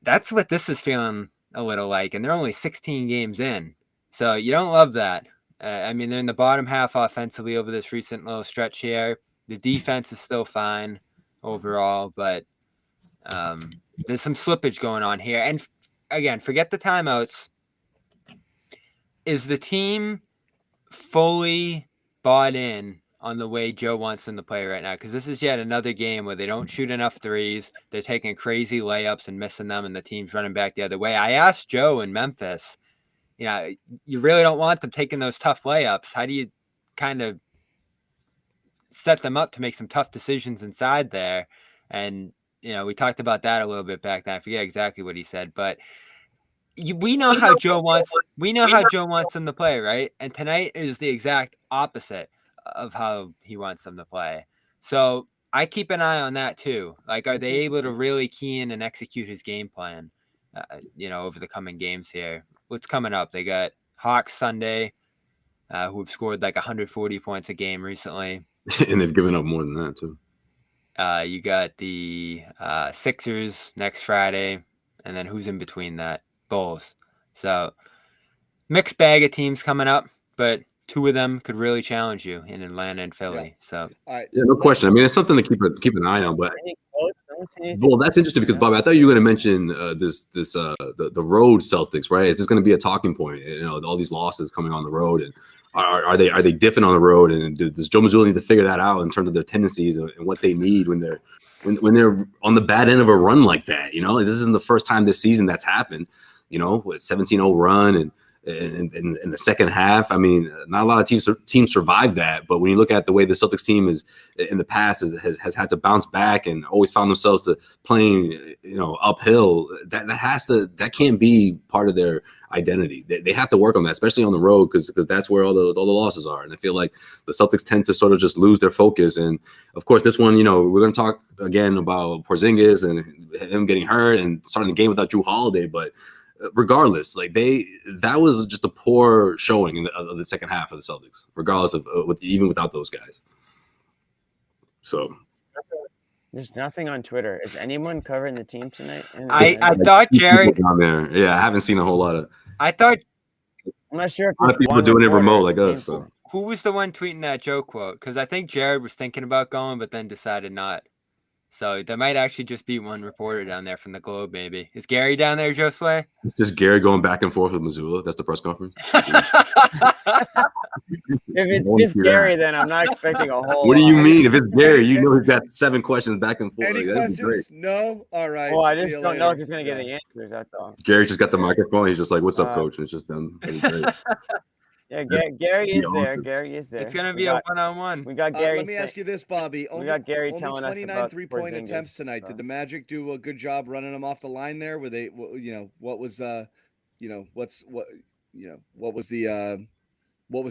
That's what this is feeling a little like, and they're only 16 games in. So you don't love that. I mean, they're in the bottom half offensively over this recent little stretch here. The defense is still fine overall, but there's some slippage going on here. And again, forget the timeouts. Is the team fully bought in on the way Joe wants them to play right now? Because this is yet another game where they don't shoot enough threes. They're taking crazy layups and missing them, and the team's running back the other way. I asked Joe in Memphis, you really don't want them taking those tough layups. How do you kind of set them up to make some tough decisions inside there? And, we talked about that a little bit back then. I forget exactly what he said, but we know how Joe wants them to play, right? And tonight is the exact opposite of how he wants them to play. So I keep an eye on that too. Like, are they able to really key in and execute his game plan, over the coming games here? What's coming up? They got Hawks Sunday, who have scored like 140 points a game recently. And they've given up more than that too. You got the Sixers next Friday, and then who's in between that? Bulls. So mixed bag of teams coming up, but two of them could really challenge you in Atlanta and Philly. Yeah. So no question. I mean, it's something to keep an eye on. But well, that's interesting because Bob, I thought you were going to mention the road Celtics, right? Is this going to be a talking point? All these losses coming on the road, and are they different on the road? And does Joe Mazzulla need to figure that out in terms of their tendencies and what they need when they're on the bad end of a run like that? This isn't the first time this season that's happened. With 17-0 run and in the second half. I mean, not a lot of teams survived that. But when you look at the way the Celtics team is in the past has had to bounce back and always found themselves playing, uphill, that can't be part of their identity. They have to work on that, especially on the road, because that's where all the losses are. And I feel like the Celtics tend to sort of just lose their focus. And of course, this one, we're going to talk again about Porzingis and him getting hurt and starting the game without Drew Holiday, but regardless, that was just a poor showing of the second half of the Celtics, regardless of even without those guys. So there's nothing on Twitter. Is anyone covering the team tonight? I thought Jared down there. Yeah, I haven't seen a whole lot of. I thought I'm not sure if a lot of people are doing it remote like us. So who was the one tweeting that Joe quote? Because I think Jared was thinking about going, but then decided not. So there might actually just be one reporter down there from the Globe, maybe. Is Gary down there, Josue? Just Gary going back and forth with Mazzulla. That's the press conference. If it's just Gary, then I'm not expecting a whole What do you mean? If it's Gary, he's got 7 questions back and forth. Any questions? No? All right. Well, I just don't know if he's going to get the answers, that's all. Gary just got the microphone. He's just like, what's up, coach? And it's just them. Yeah, Gary is there. Gary is there. It's going to be a one-on-one. We got Gary. Let me ask you this, Bobby. We got Gary telling us 29 three-point attempts tonight. So. Did the Magic do a good job running them off the line there? Were they, what was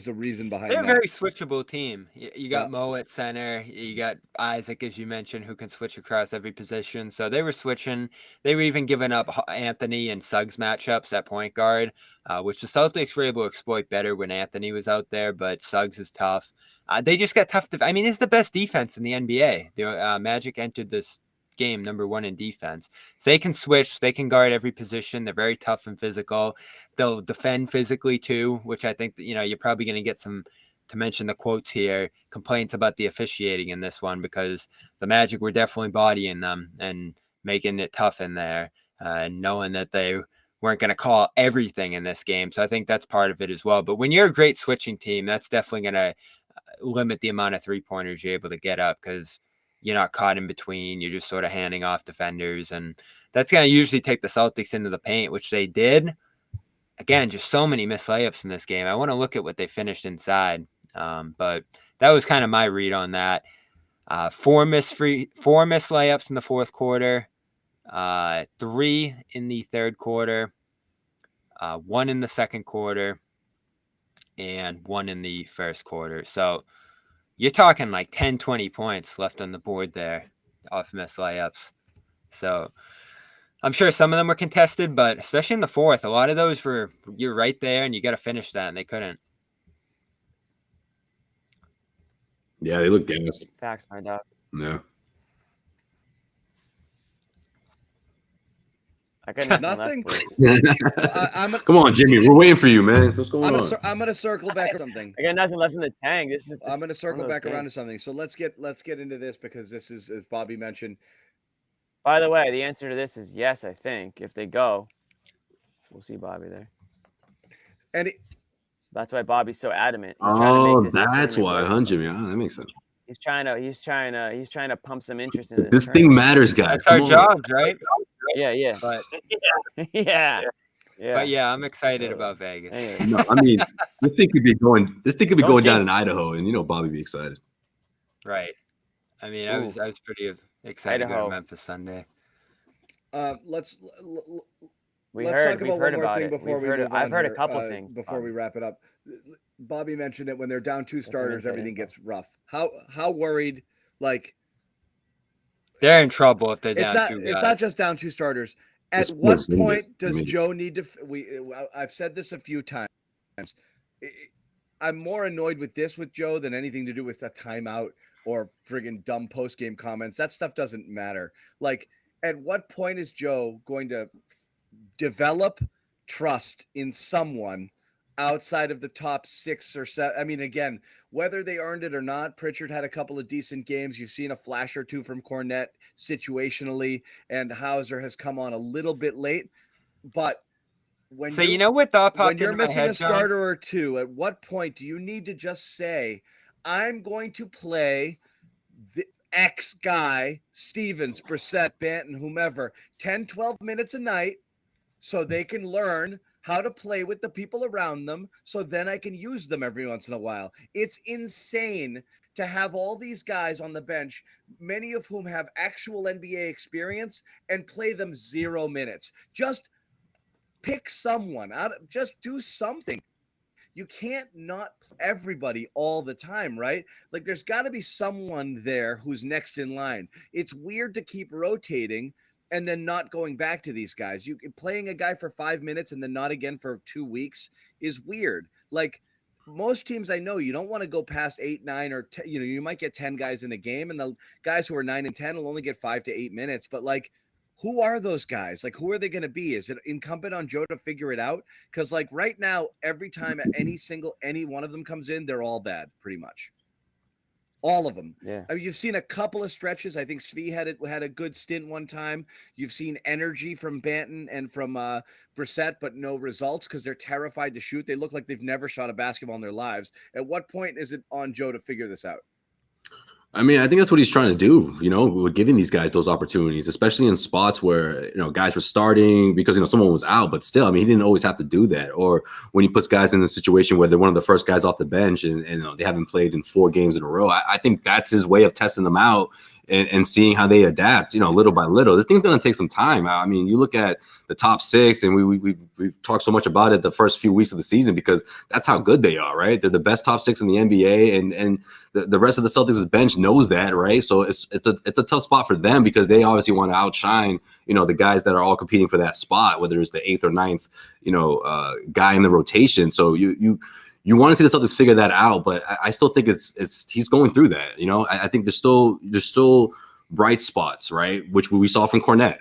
the reason behind They're that? a very switchable team. You got Mo at center. You got Isaac, as you mentioned, who can switch across every position. So they were switching. They were even giving up Anthony and Suggs matchups at point guard, which the Celtics were able to exploit better when Anthony was out there, but Suggs is tough. They just got tough. I mean, it's the best defense in the NBA. The Magic entered this game number 1 in defense. So they can switch, they can guard every position. They're very tough and physical. They'll defend physically too, which I think that, you're probably going to get some, to mention the quotes here, complaints about the officiating in this one, because the Magic were definitely bodying them and making it tough in there, and knowing that they weren't going to call everything in this game. So I think that's part of it as well. But when you're a great switching team, that's definitely going to limit the amount of 3-pointers you're able to get up, because you're not caught in between. You're just sort of handing off defenders. And that's going to usually take the Celtics into the paint, which they did. Again, just so many missed layups in this game. I want to look at what they finished inside. But that was kind of my read on that. 4 missed layups in the fourth quarter, 3 in the third quarter, 1 in the second quarter, and 1 in the first quarter. So you're talking like 10, 20 points left on the board there off missed layups. So I'm sure some of them were contested, but especially in the fourth, a lot of those you're right there and you got to finish that, and they couldn't. Yeah, they look gassed. Facts, my dog. Yeah. I got Nothing. Come on, Jimmy. We're waiting for you, man. What's going on? I'm gonna circle back or something. I got nothing left in the tank. I'm gonna circle back around to something. So let's get into this because this is, as Bobby mentioned. By the way, the answer to this is yes. I think if they go, we'll see Bobby there. And that's why Bobby's so adamant. That's why, huh, Jimmy? Oh, that makes sense. He's trying to pump some interest in this thing matters, guys. That's our job, right? Yeah. But yeah. But yeah, I'm excited about Vegas. No, I mean, this thing could be going down in Idaho, and Bobby be excited. Right. I mean, I was pretty excited about Memphis Sunday. Let's talk about one more thing before we move on. I've heard a couple things before we wrap it up. Bobby mentioned it when they're down 2 starters, everything gets rough. How worried? Like they're in trouble if they're down 2 guys. It's not just down 2 starters. At what point does Joe need to? I've said this a few times. I'm more annoyed with Joe than anything to do with a timeout or friggin' dumb post-game comments. That stuff doesn't matter. Like, at what point is Joe going to develop trust in someone outside of the top 6 or 7? I mean, again, whether they earned it or not, Pritchard had a couple of decent games. You've seen a flash or two from Cornette situationally, and Hauser has come on a little bit late. But when you're missing a starter or two, at what point do you need to just say, I'm going to play the X guy, Stevens, Brissett, Banton, whomever, 10, 12 minutes a night so they can learn how to play with the people around them, so then I can use them every once in a while. It's insane to have all these guys on the bench, many of whom have actual NBA experience, and play them 0 minutes. Just pick someone out. Just do something. You can't not everybody all the time, right? Like, there's got to be someone there who's next in line. It's weird to keep rotating and then not going back to these guys. You playing a guy for 5 minutes and then not again for 2 weeks is weird. Like, most teams I know, you don't want to go past 8, 9, or 10. You might get 10 guys in a game, and the guys who are 9 and 10 will only get 5 to 8 minutes. But like, who are those guys? Like, who are they going to be? Is it incumbent on Joe to figure it out? Because like right now, every time any one of them comes in, they're all bad, pretty much. All of them. Yeah. I mean, you've seen a couple of stretches. I think Svi had a good stint one time. You've seen energy from Banton and from Brissett, but no results because they're terrified to shoot. They look like they've never shot a basketball in their lives. At what point is it on Joe to figure this out? I mean, I think that's what he's trying to do, with giving these guys those opportunities, especially in spots where, guys were starting because, someone was out, but still, I mean, he didn't always have to do that. Or when he puts guys in a situation where they're one of the first guys off the bench and they haven't played in 4 games in a row. I think that's his way of testing them out and seeing how they adapt, little by little. This thing's going to take some time. I mean, you look at the top 6, and we've talked so much about it the first few weeks of the season because that's how good they are, right? They're the best top 6 in the NBA, and the rest of the Celtics' bench knows that, right? So it's a tough spot for them because they obviously want to outshine, the guys that are all competing for that spot, whether it's the 8th or 9th, guy in the rotation. So you want to see the Celtics figure that out, but I still think he's going through that. I think there's still bright spots, right? Which we saw from Cornette.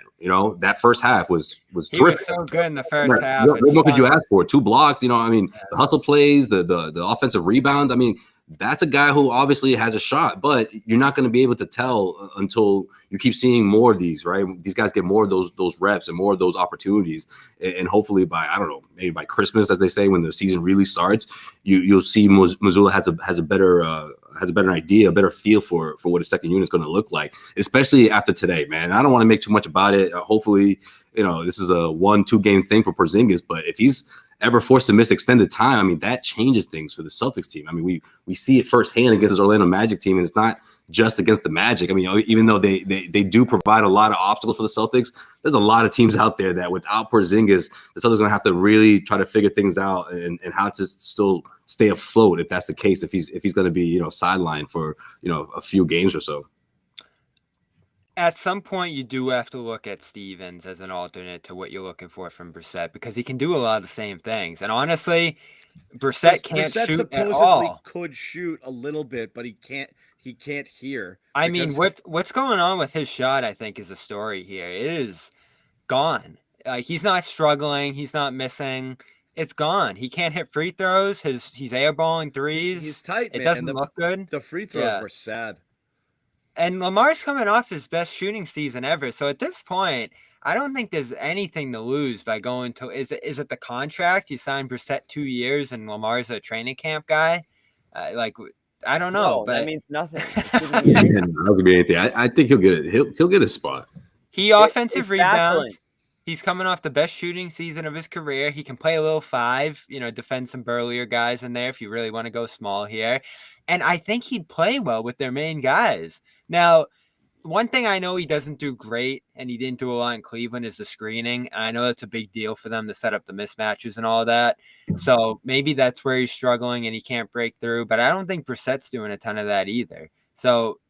That first half was terrific. He was so good in the first half. What more could you ask for? 2 blocks. I mean, the hustle plays, the offensive rebounds. I mean, that's a guy who obviously has a shot, but you're not going to be able to tell until you keep seeing more of these, right? These guys get more of those reps and more of those opportunities, and hopefully by, I don't know, maybe by Christmas, as they say, when the season really starts, you'll see Mazzulla has a better idea, a better feel for what a second unit is going to look like, especially after today, man. I don't want to make too much about it. Hopefully, this is a 1-2 game thing for Porzingis, but if he's ever forced to miss extended time, I mean, that changes things for the Celtics team. I mean, we see it firsthand against this Orlando Magic team, and it's not just against the Magic. I mean, even though they do provide a lot of obstacles for the Celtics, there's a lot of teams out there that without Porzingis, the Celtics are going to have to really try to figure things out and how to still stay afloat if that's the case, if he's going to be, sidelined for, a few games or so. At some point, you do have to look at Stevens as an alternate to what you're looking for from Brissett because he can do a lot of the same things. And honestly, Brissett can't shoot at all. Could shoot a little bit, but he can't hear. I mean, what's going on with his shot, I think, is a story here. It is gone. He's not struggling. He's not missing. It's gone. He can't hit free throws. He's airballing threes. He's tight, man. It doesn't look good. The free throws were sad. And Lamar's coming off his best shooting season ever. So at this point, I don't think there's anything to lose by going to. Is it the contract? You signed Brissett 2 years, and Lamar's a training camp guy. I don't know, but that means nothing. Doesn't mean anything. I think he'll get it. He'll get a spot. He offensive rebounds. He's coming off the best shooting season of his career. He can play a little 5, defend some burlier guys in there if you really want to go small here. And I think he'd play well with their main guys. Now, one thing I know he doesn't do great, and he didn't do a lot in Cleveland, is the screening. And I know that's a big deal for them to set up the mismatches and all that. So maybe that's where he's struggling and he can't break through. But I don't think Brissett's doing a ton of that either. So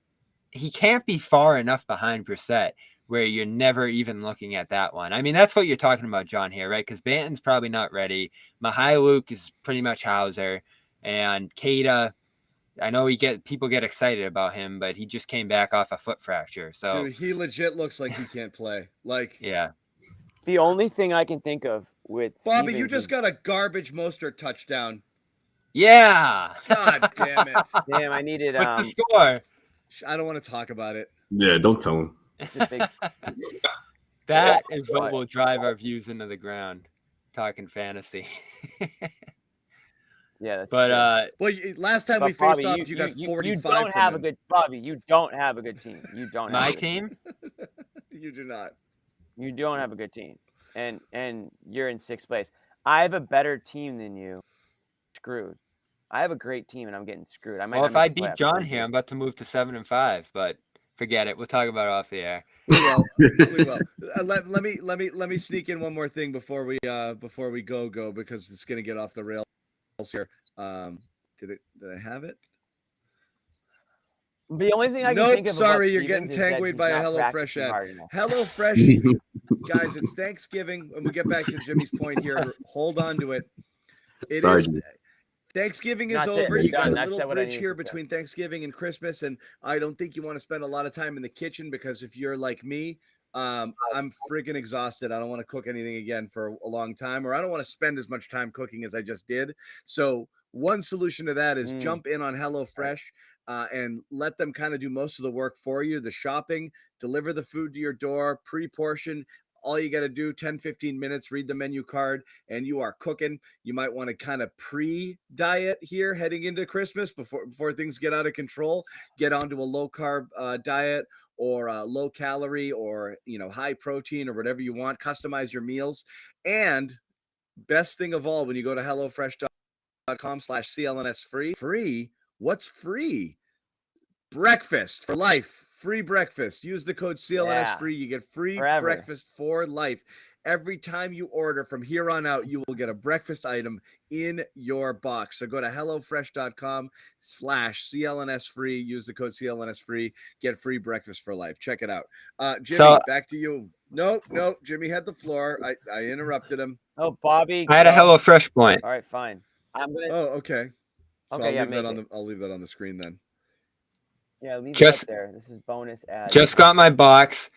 he can't be far enough behind Brissett where you're never even looking at that one. I mean, that's what you're talking about, John, here, right? Because Banton's probably not ready. Luke is pretty much Hauser. And Keita, I know people get excited about him, but he just came back off a foot fracture. So dude, he legit looks like he can't play. Yeah. The only thing I can think of with Bobby, Stevens you just got a garbage Mostert touchdown. Yeah. God damn it. Damn, I needed What's the score? I don't want to talk about it. Yeah, don't tell him. That is what will drive our views into the ground. Talking fantasy. Yeah, that's but last time we faced off, you got 45. You don't have a good Bobby. You don't have a good team. You don't. My team. You do not. You don't have a good team, and you're in 6th place. I have a better team than you. Screwed. I have a great team, and I'm getting screwed. If I beat John here, I'm about to move to 7-5. But forget it. We'll talk about it off the air. We will. Let me sneak in one more thing before we go because it's gonna get off the rails here. Did I have it? The only thing I can think of. Sorry, you're getting tangled by a HelloFresh ad. HelloFresh, guys, it's Thanksgiving, and we get back to Jimmy's point here. Hold on to it. Thanksgiving is over. You got a little bridge here between Thanksgiving and Christmas, and I don't think you want to spend a lot of time in the kitchen because if you're like me, I'm freaking exhausted. I don't want to cook anything again for a long time, or I don't want to spend as much time cooking as I just did. So one solution to that is jump in on HelloFresh and let them kind of do most of the work for you, the shopping, deliver the food to your door, pre-portion. All you got to do, 10, 15 minutes, read the menu card, and you are cooking. You might want to kind of pre-diet here heading into Christmas before things get out of control. Get onto a low-carb diet or low calorie or, high protein or whatever you want. Customize your meals. And best thing of all, when you go to HelloFresh.com/CLNS free, what's free? Breakfast for life. Free breakfast. Use the code CLNS free. You get free breakfast for life. Every time you order from here on out, you will get a breakfast item in your box. So go to HelloFresh.com/CLNS free. Use the code CLNS free. Get free breakfast for life. Check it out. Jimmy, back to you. No, Jimmy had the floor. I interrupted him. Oh, Bobby. I had a HelloFresh point. All right, fine. I'm gonna. Oh, okay. So okay, I'll leave that on the screen then. Yeah, leave it up there. This is bonus ad. Just got my box.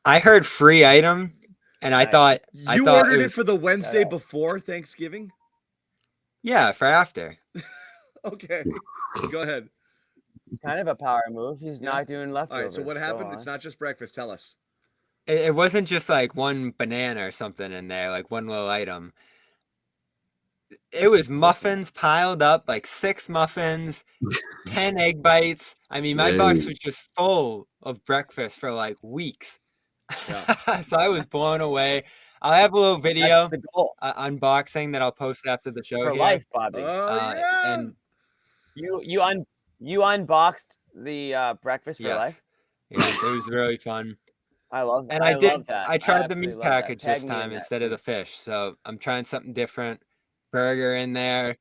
I heard free item, and I thought you ordered it for the Wednesday before Thanksgiving. Yeah, for after. Okay, go ahead. Kind of a power move. He's not doing leftovers. All right. So what happened? It's not just breakfast. Tell us. It wasn't just like one banana or something in there, like one little item. It was muffins piled up, like 6 muffins, 10 egg bites. I mean, my box was just full of breakfast for like weeks. Yeah. So I was blown away. I'll have a little video unboxing that I'll post after the show. For here. Life, Bobby. Yeah. And you unboxed the breakfast for life. Yeah, it was really fun. I love that. And I tried the meat package this time instead of the fish. So I'm trying something different. Burger in there.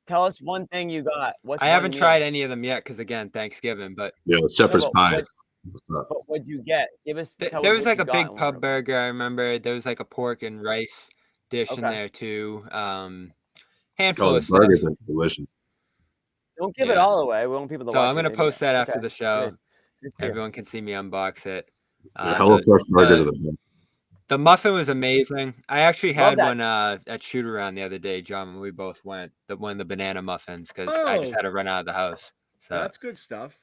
Tell us one thing you got. I haven't tried any of them yet because again, Thanksgiving. But shepherd's pie. What'd you get? Give us. There was like a big pub burger. I remember there was like a pork and rice dish in there too. Handful of stuff. Burgers are delicious. Don't give it all away. We want people to watch. So I'm gonna post that after the show. Everyone can see me unbox it. HelloFresh burgers are the best. The muffin was amazing. I actually Love had that. one at shoot around the other day, John, when we both went. One of the banana muffins because I just had to run out of the house. So That's good stuff.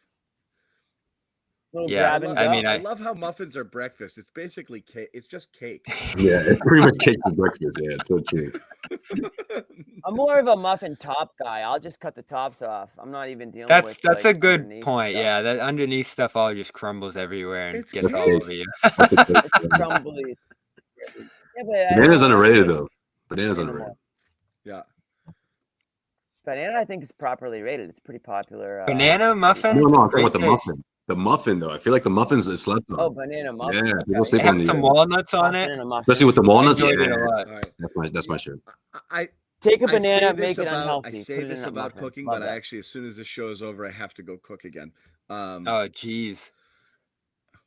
Little Yeah, grab and I go. mean, I love how muffins are breakfast. It's basically cake. It's just cake. Yeah, it's pretty much cake for breakfast. Yeah, it's so true. I'm more of a muffin top guy. I'll just cut the tops off. I'm not even dealing with that's like, a good underneath point. stuff. Yeah, that underneath stuff all just crumbles everywhere and It's gets all cake. over you. It's crumbly. Yeah, but Banana's I underrated think though. Banana's banana underrated. Yeah. Banana, I think, is properly rated. It's pretty popular. Banana muffin? No, I'm talking Great about the taste. muffin. The muffin though, I feel like the muffins is slept on. Oh, banana muffin. Yeah, Okay. people sleep It on had the some walnuts on Toss it. in a muffin. especially with the I walnuts. enjoyed it a Yeah, lot. All right. that's my shit. I Take a I say banana, this make it about unhealthy. I Put say it in this that about muffin. cooking, Love but that. I actually, as soon as the show is over, I have to go cook again. Oh, geez.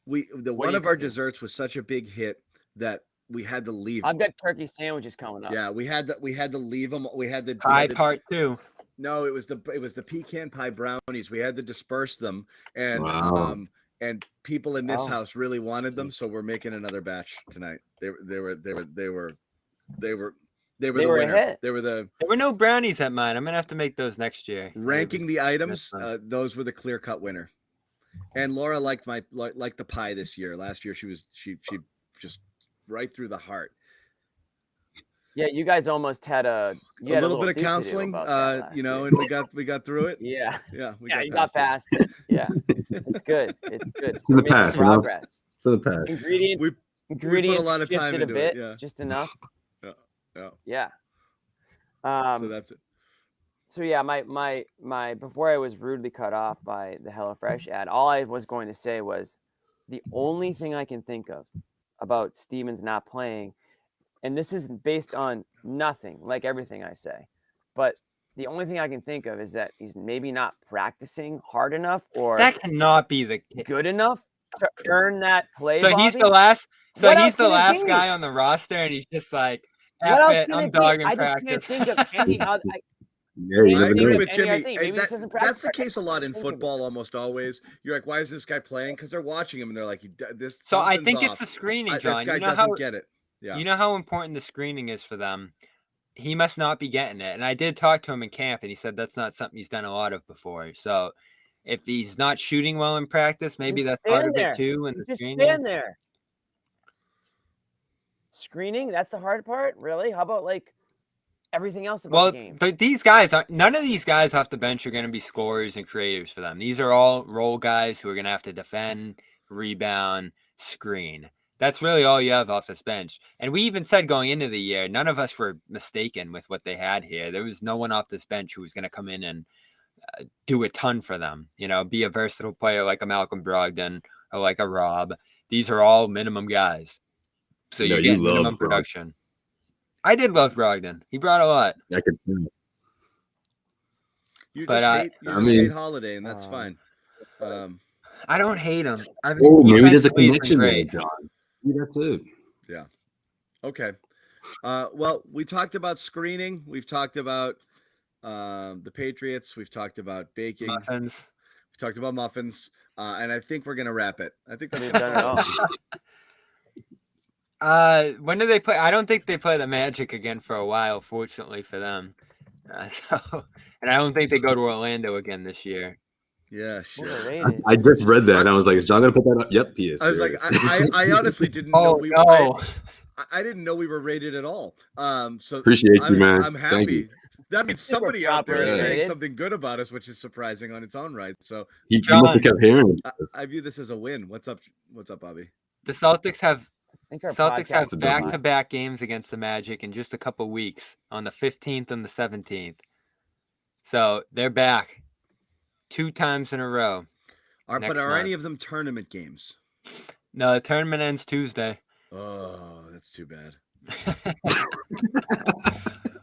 What One are you of our cooking? desserts was such a big hit that we had to leave. I've got turkey sandwiches coming up. Yeah, we had to leave them. We had to Pie part 2. No, it was the pecan pie brownies. We had to disperse them, and Wow. and people in this Oh. house really wanted them, so we're making another batch tonight. They were the They winner. were a hit. They were the There were no brownies at mine. I'm gonna have to make those next year. ranking the items. That's fun. Those were the clear cut winner. And Laura liked the pie this year. Last year she just right through the heart. Yeah, you guys almost had a little bit of do-to-do counseling, about that last year. and we got through it. Yeah, Yeah, we you got past it. Yeah, it's good. It's good. in We're the making past, you know? progress. So the past. Ingredients. We Ingredients a lot of time shifted into a bit, it. Yeah. just enough. Yeah. Yeah. So that's it. So yeah, my before I was rudely cut off by the HelloFresh ad, all I was going to say was the only thing I can think of about Stevens not playing, and this is based on nothing, like everything I say, but the only thing I can think of is that he's maybe not practicing hard enough or That cannot be the case. good enough to earn that play. So he's Bobby. the last. So What he's else the can it last be? guy on the roster, and he's just like, What F else it, can I'm it be? dogging I just can't practice. think of any other. Yeah, you I never agree know. with any Jimmy. other thing. Hey, Maybe this isn't practice. that's the case a lot in Think of it. football. Almost always, you're like, "Why is this guy playing?" Because they're watching him and they're like, "This." So I something's think off. it's the screening, This John. guy You know doesn't how get it. Yeah. you know how important the screening is for them. He must not be getting it. And I did talk to him in camp, and he said that's not something he's done a lot of before. So if he's not shooting well in practice, maybe Just that's part stand of there. it too. And You the just screening. stand there. Screening, that's the hard part, really? How about like everything else about Well, the game? these guys are none of these guys off the bench are going to be scorers and creators for them. These are all role guys who are going to have to defend, rebound, screen. That's really all you have off this bench. And we even said going into the year, none of us were mistaken with what they had here. There was no one off this bench who was going to come in and do a ton for them. You know, be a versatile player like a Malcolm Brogdon or like a Rob. These are all minimum guys. So No, you you get love minimum Brogdon. production. I did love Brogdon. He brought a lot. I could tell. You But, just hate Holiday, and that's fine. I don't hate him. I mean, Oh, maybe there's a defensively, he's been connection there, great. John. Maybe that's it. Yeah. Okay. Well, we talked about screening. We've talked about the Patriots. We've talked about baking. Muffins. We've talked about muffins. And I think we're gonna wrap it. I think that's We've done it all. When do they play? I don't think they play the Magic again for a while, fortunately for them. And I don't think they go to Orlando again this year. Yeah, sure. Overrated. I just read that and I was like, is John gonna put that up? Yep, he is. I was There like, it is. I honestly didn't know Oh we no! I didn't know we were rated at all. So Appreciate you, man. I'm Thank happy. you. That means Super somebody out there is proper saying rated. something good about us, which is surprising on its own right. So He must have John. kept hearing it. I view this as a win. What's up, Bobby? The Celtics have I think our Celtics have podcast is back-to-back games against the Magic in just a couple weeks on the 15th and the 17th. So they're back 2 times in a row. But Next are month. any of them tournament games? No, the tournament ends Tuesday. Oh, that's too bad.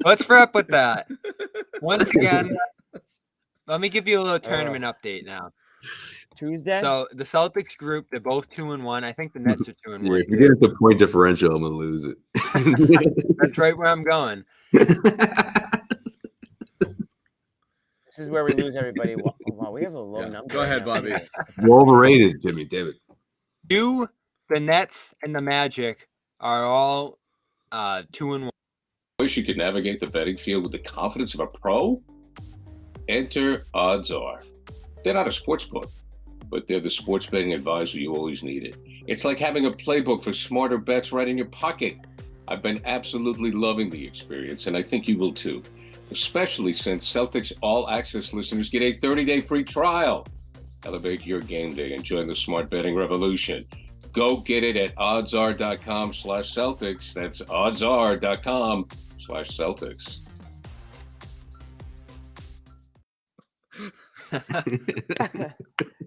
Let's wrap with that. Once again, let me give you a little tournament update now. Tuesday. So the Celtics group, they're both 2-1. I think the Nets are 2-1. Yeah, if you too. get into point differential, I'm gonna lose it. That's right where I'm going. This is where we lose everybody. Wow, we have a low Yeah. number. Go ahead, right now. Bobby. You're overrated, Jimmy. David. You, the Nets, and the Magic are all 2-1. Wish you could navigate the betting field with the confidence of a pro? Enter Odds Are. They're not a sports book, but they're the sports betting advisor you always needed. It's like having a playbook for smarter bets right in your pocket. I've been absolutely loving the experience, and I think you will too, especially since Celtics All Access listeners get a 30-day free trial. Elevate your game day and join the smart betting revolution. Go get it at oddsr.com/Celtics. That's oddsr.com/Celtics.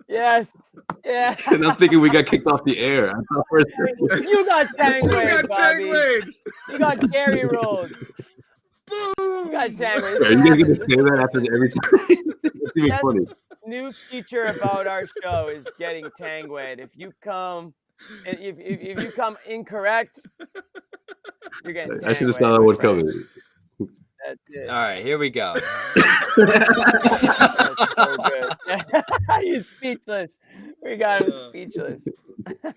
Yes. Yeah. And I'm thinking we got kicked off the air. You got Tangway, Bobby. You got Gary rolled. Boom! You got Tangway. Are you guys going to say that after every time? It's even funny. New feature about our show is getting Tangway. If you come incorrect, you're getting Tangway. I should have saw that one coming. That's it. All right, here we go. That's so good. He's speechless. We got him speechless.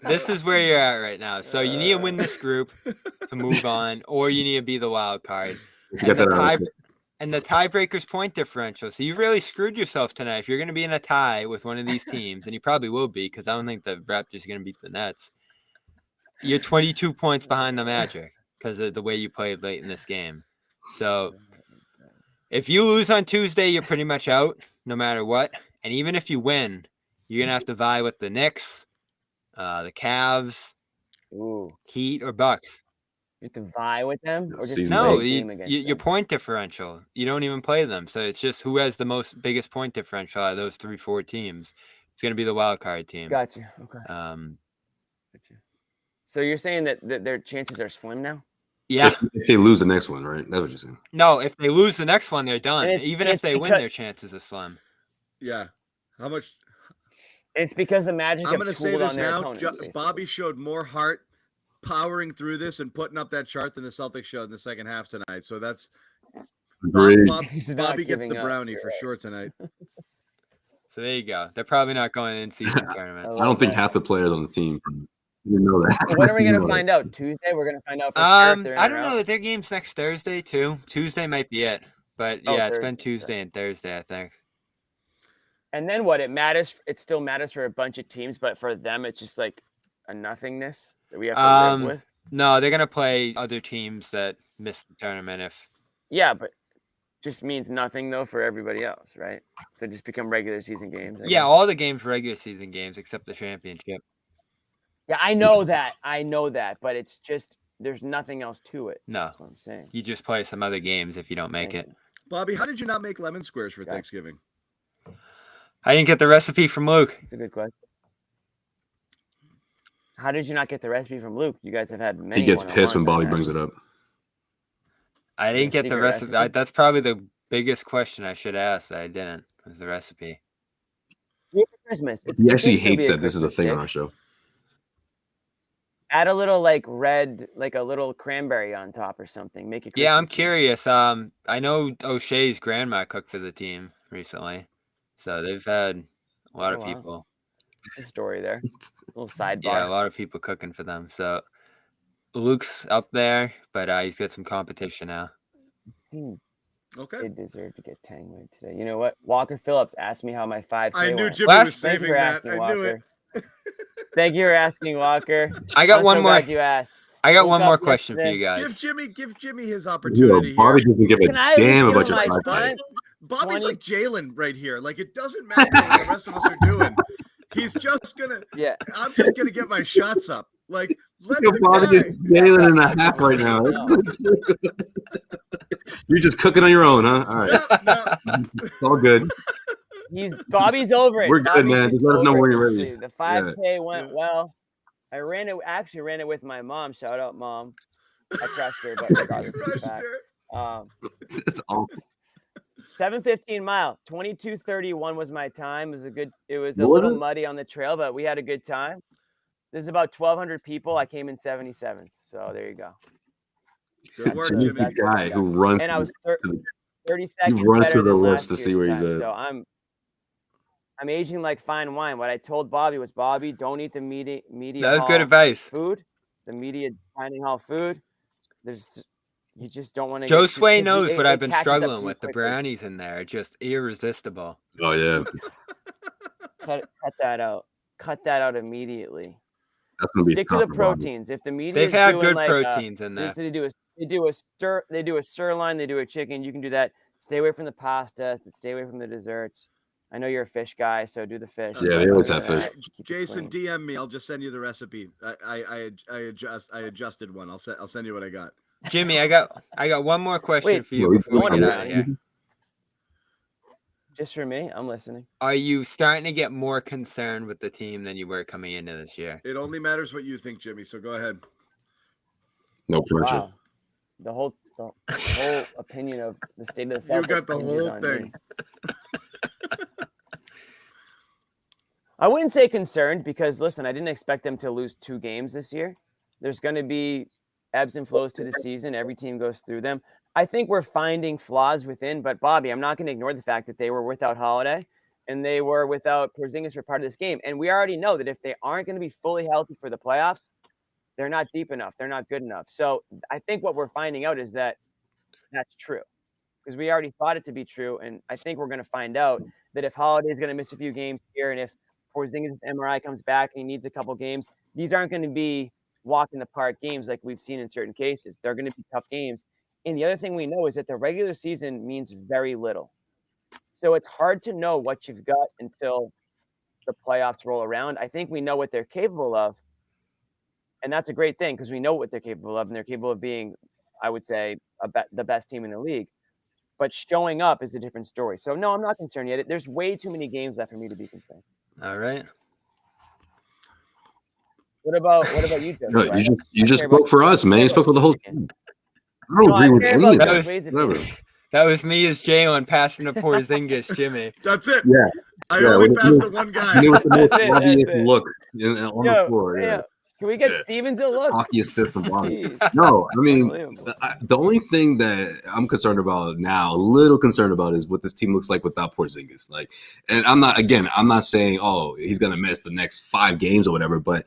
This is where you're at right now. So you need to win this group to move on, or you need to be the wild card. And the tiebreaker's point differential. So you've really screwed yourself tonight. If you're going to be in a tie with one of these teams, and you probably will be, because I don't think the Raptors are going to beat the Nets, you're 22 points behind the Magic because of the way you played late in this game. So if you lose on Tuesday, you're pretty much out no matter what. And even if you win, you're going to have to vie with the Knicks, the Cavs, Heat, or Bucks. You have to vie with them? Or just no, your point differential. You don't even play them. So it's just who has the biggest point differential out of those 3-4 teams. It's going to be the wild card team. Gotcha. Okay. So you're saying that their chances are slim now? Yeah. If they lose the next one, right? That's what you're saying. No, if they lose the next one, they're done. Even if they win, their chances are slim. Yeah. How much? It's because the Magic. I'm going to say this now. Bobby showed more heart powering through this and putting up that chart than the Celtics showed in the second half tonight. So that's Bobby gets the brownie for sure tonight. So there you go. They're probably not going in season tournament. I don't think half the players on the team didn't know that. So when are we going to find out? Tuesday? We're going to find out. I don't know. Their game's next Thursday too. Tuesday might be it, but yeah, it's been Tuesday and Thursday, I think. And then what? It matters. It still matters for a bunch of teams, but for them, it's just like a nothingness that we have to live with. No, they're gonna play other teams that missed the tournament. Yeah, but just means nothing though for everybody else, right? So just become regular season games. Yeah, all the games regular season games except the championship. Yeah, I know that, but it's just there's nothing else to it. No, that's what I'm saying. You just play some other games if you don't make it. Bobby, how did you not make lemon squares for Thanksgiving? I didn't get the recipe from Luke. That's a good question. How did you not get the recipe from Luke? You guys have had many. He gets pissed when Bobby brings it up. I didn't get the recipe. That's probably the biggest question I should ask that I didn't. Was the recipe. Christmas. He actually hates that this is a thing on our show. Add a little red, like a little cranberry on top or something. Make it. Yeah, I'm curious. I know O'Shea's grandma cooked for the team recently, so they've had a lot of people. It's a story there. A little sidebar. Yeah, a lot of people cooking for them. So Luke's up there, but he's got some competition now. Okay. They deserve to get Tangway today. You know what? Walker Phillips asked me how my 5K I knew went. Jimmy was saving that. I knew it. Thank you for asking, Walker. I got one more. You asked. I got one more question for you guys. Give Jimmy his opportunity. Bobby doesn't give a damn about your 5K. Bobby's like Jalen right here. Like it doesn't matter what the rest of us are doing. He's just gonna. Yeah. I'm just gonna get my shots up. Like let Bobby just Jalen and a half right now. You're just cooking on your own, huh? All right. No. It's all good. Bobby's over it. We're good, man. Just let us know when you're ready. The 5K went well. I ran it with my mom. Shout out, Mom. I crushed her, but regardless of the fact. It's awful. 7:15 mile, 22:31 was my time. It was a little muddy on the trail, but we had a good time. There's about 1,200 people. I came in 77th. So there you go. Good work, Jimmy. The guy who runs. And I was 30 seconds. He runs through the list to see where he's at. So I'm aging like fine wine. What I told Bobby was, Bobby, don't eat the media. That was good advice. Food. The media dining hall food. You just don't want to. Josue knows what I've been catches up to struggling you with. The quickly. brownies in there are just irresistible. Oh yeah, Cut that out. Cut that out immediately. that's gonna be Stick to tough the for Bobby. proteins. If the media They've is had doing good like proteins in there. they do a sirloin, they do a chicken. You can do that. Stay away from the pasta. Stay away from the desserts. I know you're a fish guy, so do the fish. Yeah, they always have fish. Jason, DM me. I'll just send you the recipe. I adjusted one. I'll send you what I got. Jimmy, I got one more question for you before we get out of here. Just for me, I'm listening. Are you starting to get more concerned with the team than you were coming into this year? It only matters what you think, Jimmy. So go ahead. No pressure. Wow. The whole opinion of the state of the Celtics. You got the whole thing. I wouldn't say concerned because, listen, I didn't expect them to lose 2 games this year. There's going to be ebbs and flows to the season. Every team goes through them. I think we're finding flaws within, but Bobby, I'm not going to ignore the fact that they were without Holiday and they were without Porzingis for part of this game. And we already know that if they aren't going to be fully healthy for the playoffs, they're not deep enough. They're not good enough. So I think what we're finding out is that that's true because we already thought it to be true. And I think we're going to find out that if Holiday is going to miss a few games here and if Porzingis' MRI comes back and he needs a couple games, these aren't going to be walk in the park games like we've seen in certain cases. They're going to be tough games. And the other thing we know is that the regular season means very little. So it's hard to know what you've got until the playoffs roll around. I think we know what they're capable of. And that's a great thing because we know what they're capable of and they're capable of being, I would say, the best team in the league. But showing up is a different story. So, no, I'm not concerned yet. There's way too many games left for me to be concerned. All right. What about you, Joe? No, you just spoke for us, man. You spoke for the whole team. I don't agree with any of that. That was me as Jalen passing to Porzingis, Jimmy. That's it. Yeah. I only passed to one guy. It was the most obvious look on the floor. Yeah. Can we get Stevens a look? Hockey assist from Bobby. No, I mean, the only thing that I'm concerned about now, a little concerned about, is what this team looks like without Porzingis. Like, and I'm not saying, oh, he's gonna miss the next 5 games or whatever, but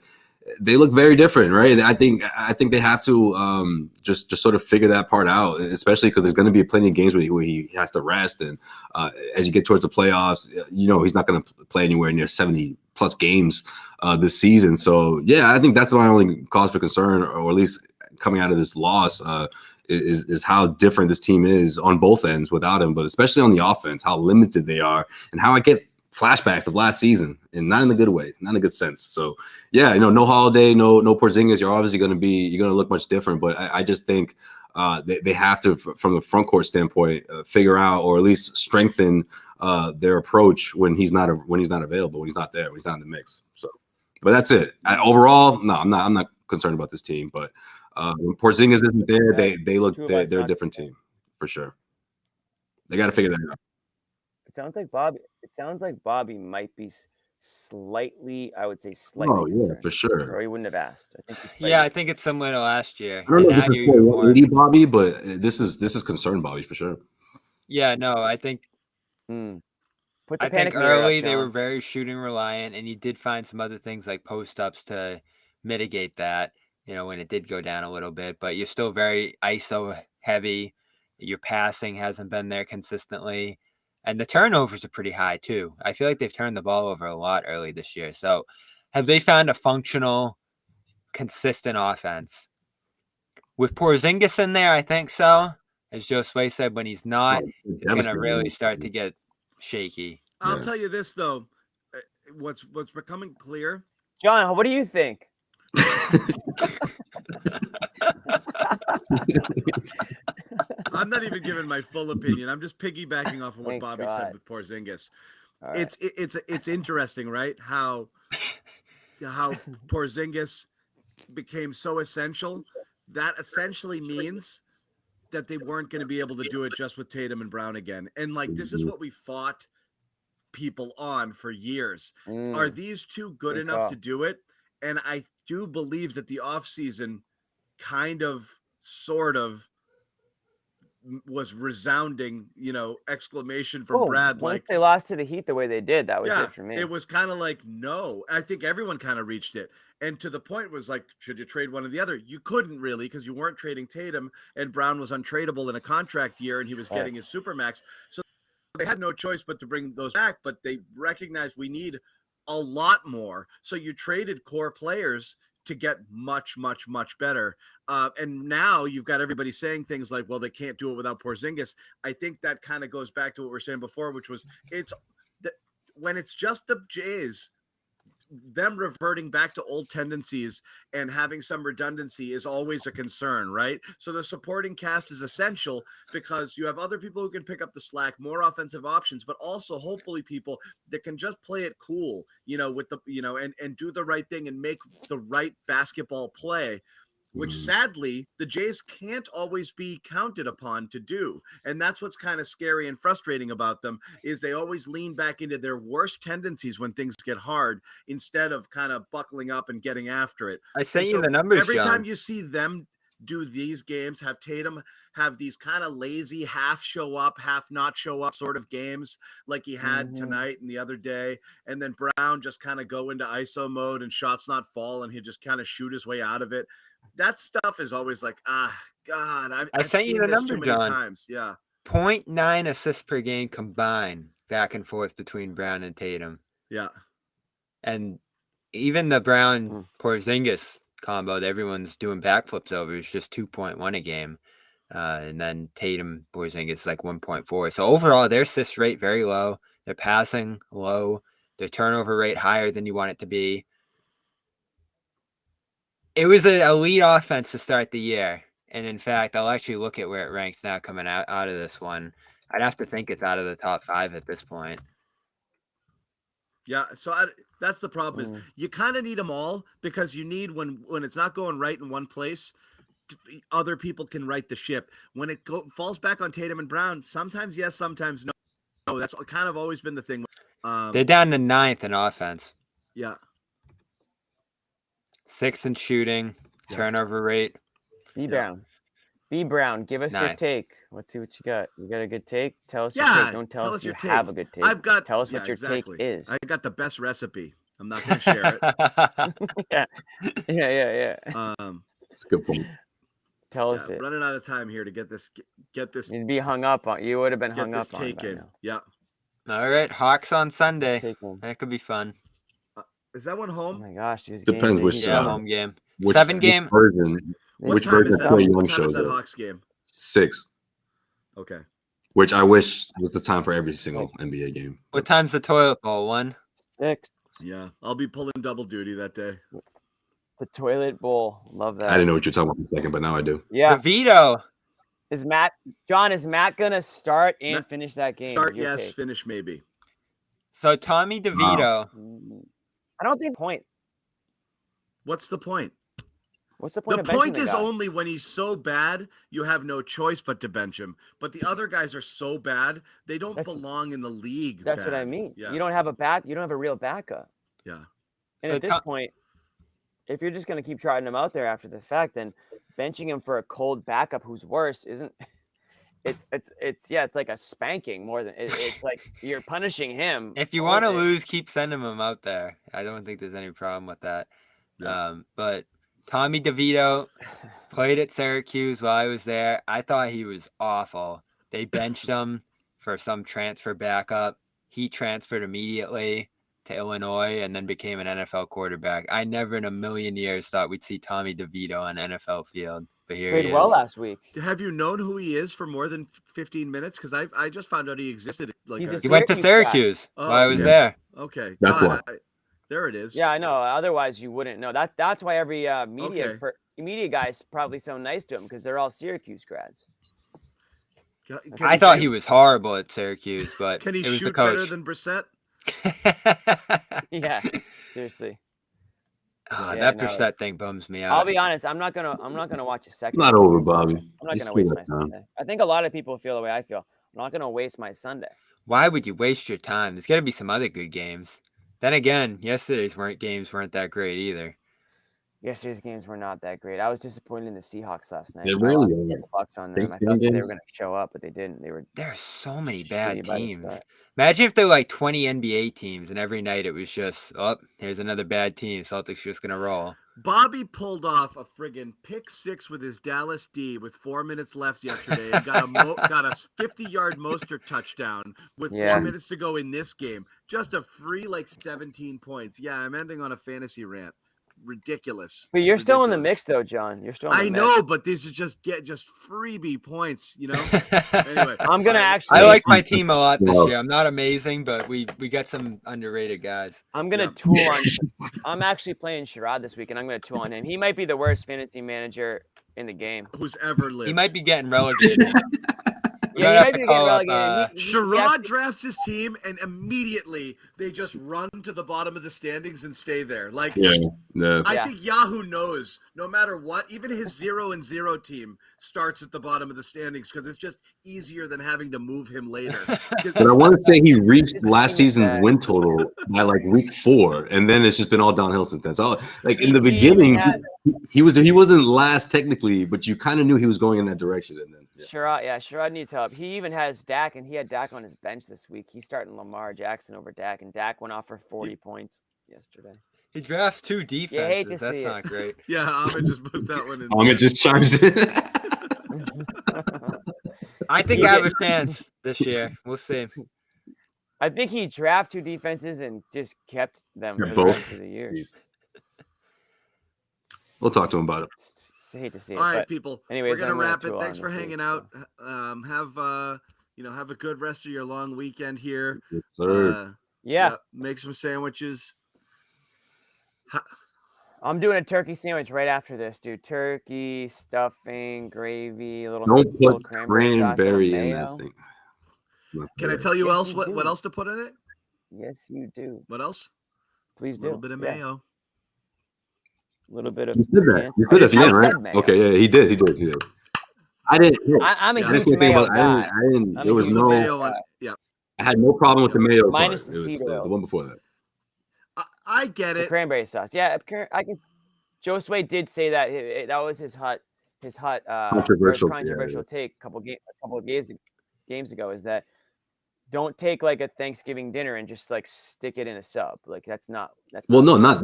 they look very different, right? I think they have to just sort of figure that part out, especially because there's going to be plenty of games where he has to rest, and as you get towards the playoffs, he's not going to play anywhere near 70 plus games this season. So yeah, I think that's my only cause for concern, or at least coming out of this loss, is how different this team is on both ends without him, but especially on the offense, how limited they are, and how I get flashbacks of last season, and not in a good way, not in a good sense. So yeah, no Holiday, no Porzingis, you're obviously going to look much different, but I just think they have to, from the front court standpoint, figure out, or at least strengthen their approach when he's not available, when he's not there, when he's not in the mix. So, but that's it. Overall, no, I'm not concerned about this team, but when Porzingis isn't there, they're a different team for sure. They got to figure that out. It sounds like Bobby might be slightly, I would say slightly. Oh yeah, concerned, for sure. or he wouldn't have asked. I think it's similar to last year. I don't know if this is 180 Bobby, but this is concerned Bobby for sure. Yeah, no, I think. I think early they were very shooting reliant, and you did find some other things like post ups to mitigate that. When it did go down a little bit, but you're still very ISO heavy. Your passing hasn't been there consistently. And the turnovers are pretty high, too. I feel like they've turned the ball over a lot early this year. So have they found a functional, consistent offense? With Porzingis in there, I think so. As Josue said, when he's not, it's going to really start to get shaky. I'll tell you this, though. What's becoming clear. John, what do you think? I'm not even giving my full opinion. I'm just piggybacking off of what Bobby said with Porzingis. Right. It's interesting, right? How Porzingis became so essential. That essentially means that they weren't going to be able to do it just with Tatum and Brown again. And this is what we fought people on for years. Are these two good enough to do it? And I do believe that the offseason kind of, sort of, was resounding, exclamation from Brad. Once Like they lost to the Heat the way they did, that was it for me. It was kind of like, no, I think everyone kind of reached it. And to the point was like, should you trade one or the other? You couldn't really, because you weren't trading Tatum, and Brown was untradeable in a contract year, and he was getting his supermax. So they had no choice but to bring those back, but they recognized we need a lot more. So you traded core players to get much, much, much better. And now you've got everybody saying things like, well, they can't do it without Porzingis. I think that kind of goes back to what we were saying before, which was when it's just the Jays, them reverting back to old tendencies and having some redundancy is always a concern, right? So the supporting cast is essential because you have other people who can pick up the slack, more offensive options, but also hopefully people that can just play it cool, with the, and do the right thing and make the right basketball play, which sadly the Jays can't always be counted upon to do. And that's what's kind of scary and frustrating about them, is they always lean back into their worst tendencies when things get hard instead of kind of buckling up and getting after it. I sent you the numbers, every John. time you see them do these games, have Tatum have these kind of lazy half show up, half not show up sort of games like he had tonight and the other day, and then Brown just kind of go into ISO mode and shots not fall and he just kind of shoot his way out of it. That stuff is always like, God, I've sent you seen the this number, too many John. times. Yeah. 0.9 assists per game combined back and forth between Brown and Tatum. Yeah. And even the Brown Porzingis combo that everyone's doing backflips over is just 2.1 a game. And then Tatum Porzingis like 1.4. So overall, their assist rate very low. Their passing low. Their turnover rate higher than you want it to be. It was an elite offense to start the year. And in fact, I'll actually look at where it ranks now coming out of this one. I'd have to think it's out of the top 5 at this point. Yeah, so that's the problem is you kind of need them all, because you need when it's not going right in one place, other people can right the ship. When it falls back on Tatum and Brown, sometimes yes, sometimes no. That's kind of always been the thing. They're down to 9th in offense. Yeah. 6th in shooting, turnover rate. B Brown, give us your 9th. take. Let's see what you got. You got a good take? Tell us your take. Don't tell us you have a good take. Tell us what your take is. I got the best recipe. I'm not going to share it. Yeah. That's a good point. Tell us it. Running out of time here to get this. You'd be hung up on. You would have been hung up on. Take in. Yeah. All right, Hawks on Sunday. That could be fun. Is that one home? Oh my gosh, depends which home game. Which 7 game version. Which version Clay Young shows that up? Hawks game? 6. Okay. Which I wish was the time for every single NBA game. What time's the toilet bowl? 1? 6. Yeah, I'll be pulling double duty that day. The toilet bowl. Love that. I didn't know what you're talking about for a second, but now I do. Yeah. DeVito. Is Matt gonna start and finish that game? Start, yes. Finish, maybe. So Tommy DeVito. I don't think point. What's the point? What's the point? The point is only when he's so bad, you have no choice but to bench him. But the other guys are so bad, they don't belong in the league. That's what I mean. Yeah. You don't have you don't have a real backup. Yeah. And at this point, if you're just going to keep trotting him out there after the fact, then benching him for a cold backup who's worse isn't. It's like a spanking more than it's like you're punishing him. If you want to lose, keep sending him out there. I don't think there's any problem with that. Yeah. But Tommy DeVito played at Syracuse while I was there. I thought he was awful. They benched him for some transfer backup. He transferred immediately to Illinois and then became an NFL quarterback. I never in a million years thought we'd see Tommy DeVito on an NFL field. But here played he well is. last week. Have you known who he is for more than 15 minutes? Because I just found out he existed. He went to Syracuse while I was there. Okay. That's why. There it is. Yeah, I know. Otherwise, you wouldn't know. That's why every media guy is probably so nice to him, because they're all Syracuse grads. I thought he was horrible at Syracuse, but can he it was shoot the coach. better than Brissett? Yeah, seriously. That Brissett thing bums me out. I'll be honest. I'm not gonna watch a second. It's not over, Bobby. I'm not gonna waste my Sunday. I think a lot of people feel the way I feel. I'm not gonna waste my Sunday. Why would you waste your time? There's got to be some other good games. Then again, yesterday's games weren't that great either. Yesterday's games were not that great. I was disappointed in the Seahawks last night. They I really lost are. $100 on them. I Thanksgiving thought they games? were going to show up, but they didn't. There are so many shitty bad by the teams. start. Imagine if there were like 20 NBA teams and every night it was just, oh, here's another bad team. Celtics just going to roll. Bobby pulled off a friggin' pick six with his Dallas D with 4 minutes left yesterday and got a 50-yard Mostert touchdown with 4 minutes to go in this game. Just a free 17 points. Yeah, I'm ending on a fantasy rant. Ridiculous. But you're still in the mix, though, John. You're still in the mix. I know, but these are just freebie points, Anyway, I'm gonna actually. I like my team a lot this year. I'm not amazing, but we got some underrated guys. I'm gonna tool on. I'm actually playing Sherrod this week, and I'm gonna tool on him. He might be the worst fantasy manager in the game who's ever lived. He might be getting relegated. Yeah, he might be getting relegated. Sherrod drafts his team, and immediately they just run to the bottom of the standings and stay there. I think Yahoo knows no matter what, even his 0-0 team starts at the bottom of the standings because it's just easier than having to move him later. But I want to say he reached last season's win total by week 4, and then it's just been all downhill since then. So in the beginning, he wasn't last technically, but you kind of knew he was going in that direction, and then. Sherrod needs help. He even has Dak, and he had Dak on his bench this week. He's starting Lamar Jackson over Dak, and Dak went off for 40 points yesterday. He drafts 2 defenses. That's not great. Yeah, Ahmed just put that one in. Ahmed just chimes in. I think I have a chance this year. We'll see. I think he drafted 2 defenses and just kept them for the both rest of the year. We'll talk to him about it. I hate to see it. All right, people. Anyways, we're gonna wrap it. Thanks for hanging out. Have a good rest of your long weekend here. Yes, sir. Make some sandwiches. I'm doing a turkey sandwich right after this, dude. Turkey, stuffing, gravy, a little. Don't put cranberry in that thing. Can I tell you what else to put in it? Yes, you do. What else? Please do. A little bit of mayo. A little bit of. You said that. You said that again, right? Okay, yeah, he did. I didn't. I'm a huge mayo guy. I didn't. There was no mayo on. Yeah. I had no problem with the mayo. Minus the seed oil. The one before that. I get it. The cranberry sauce. Yeah, I can. Josue did say that that was his hot controversial take a couple of games ago. Is that don't take a Thanksgiving dinner and just stick it in a sub. That's not. Well, no, not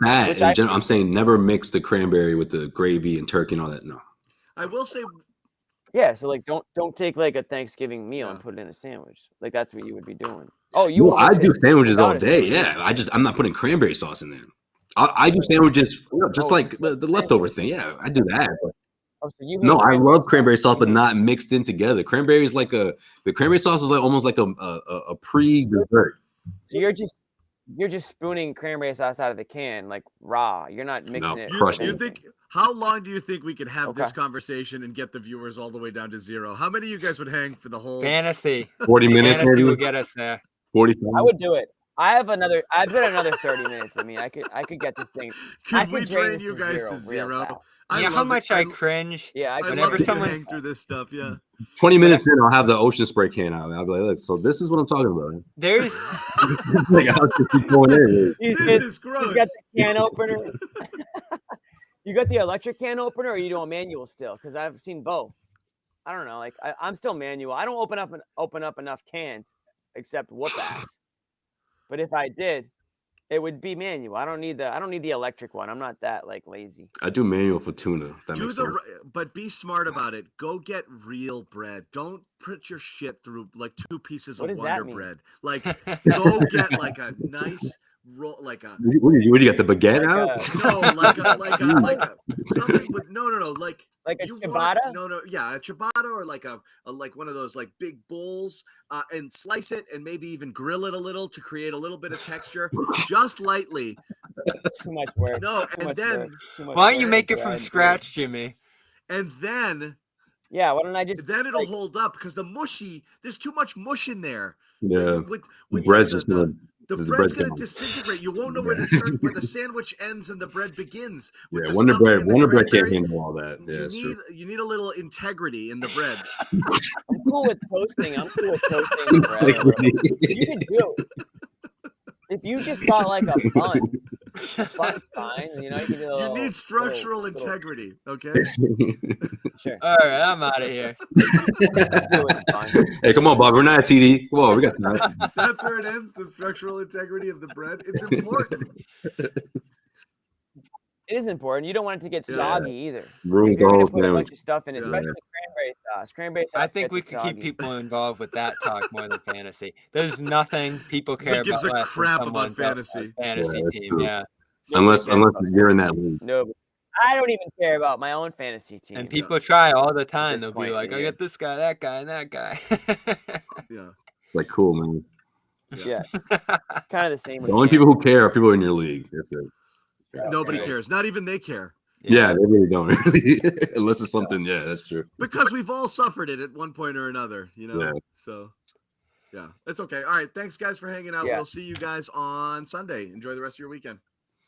that. In general, I'm saying never mix the cranberry with the gravy and turkey and all that. No. I will say. Yeah, so don't take a Thanksgiving meal and put it in a sandwich. That's what you would be doing. Oh, I do sandwiches all day. Yeah, I'm not putting cranberry sauce in there. I do sandwiches just the leftover thing. Yeah, I do that. But I love cranberry sauce, but not mixed in together. Cranberry is the cranberry sauce is almost like a pre-dessert. So you're just spooning cranberry sauce out of the can raw. You're not mixing it. You think? How long do you think we could have this conversation and get the viewers all the way down to 0? How many of you guys would hang for the whole fantasy? 40 minutes. Fantasy will get us there. 45. I would do it. I've got another 30 minutes. I mean, I could get this thing. Could we drain you guys to 0? How much I cringe. Yeah, I whenever love someone hang through this stuff. Yeah. 20 minutes in, I'll have the ocean spray can out. I'll be like, look, so this is what I'm talking about. There's I'll just keep going in. This is gross. You got the can opener. You got the electric can opener, or are you doing manual still? Because I've seen both. I don't know. I'm still manual. I don't open up enough cans except whoop ass. But if I did, it would be manual. I don't need the electric one. I'm not that lazy. I do manual for tuna. But be smart about it. Go get real bread. Don't put your shit through 2 pieces of Wonder Bread. Go get a nice roll, what do you got, the baguette out? Something with no, like a ciabatta. A ciabatta or a one of those big bowls, and slice it and maybe even grill it a little to create a little bit of texture, just lightly. Too much work. No, and then why don't you make it from scratch, Jimmy? And then. Yeah, why don't I just? Then it'll hold up because there's too much mush in there. Yeah, with bread's just the bread's going to disintegrate. You won't know where the sandwich ends and the bread begins. Yeah, Wonder Bread can't handle all that. Yeah, you need a little integrity in the bread. I'm cool with toasting. The bread. You can do it. If you just got a bun Fun's fine. You know, you can do a little, You need structural little- integrity, okay? Sure. All right, I'm out of here. Do it fun. Hey, come on, Bob. We're not at TD. Come on, we got time. That's where it ends. The structural integrity of the bread. It's important. It is important. You don't want it to get soggy either. Ruins If you're the going whole to put a sandwich. bunch of stuff in, Yeah. especially cranberry sauce. Cranberry sauce. I think gets we it could soggy. keep people involved with that talk more than fantasy. There's nothing people care That gives about a less than crap about someone's fantasy. fantasy Yeah, that's team. true. Yeah, Unless Nobody cares about you're in that league. No, I don't even care about my own fantasy team. and people try all the time. this They'll be point like, in "I the got this guy, that guy, and that guy." Yeah. It's like cool, man. Yeah, it's kind of the same. The with only people who care are people in your league. That's it. Nobody right. cares. Not even they care. Yeah, they really don't. Unless it's something. Yeah, that's true. Because we've all suffered it at one point or another, you know? Yeah. So, yeah, it's okay. All right. Thanks, guys, for hanging out. Yeah. We'll see you guys on Sunday. Enjoy the rest of your weekend.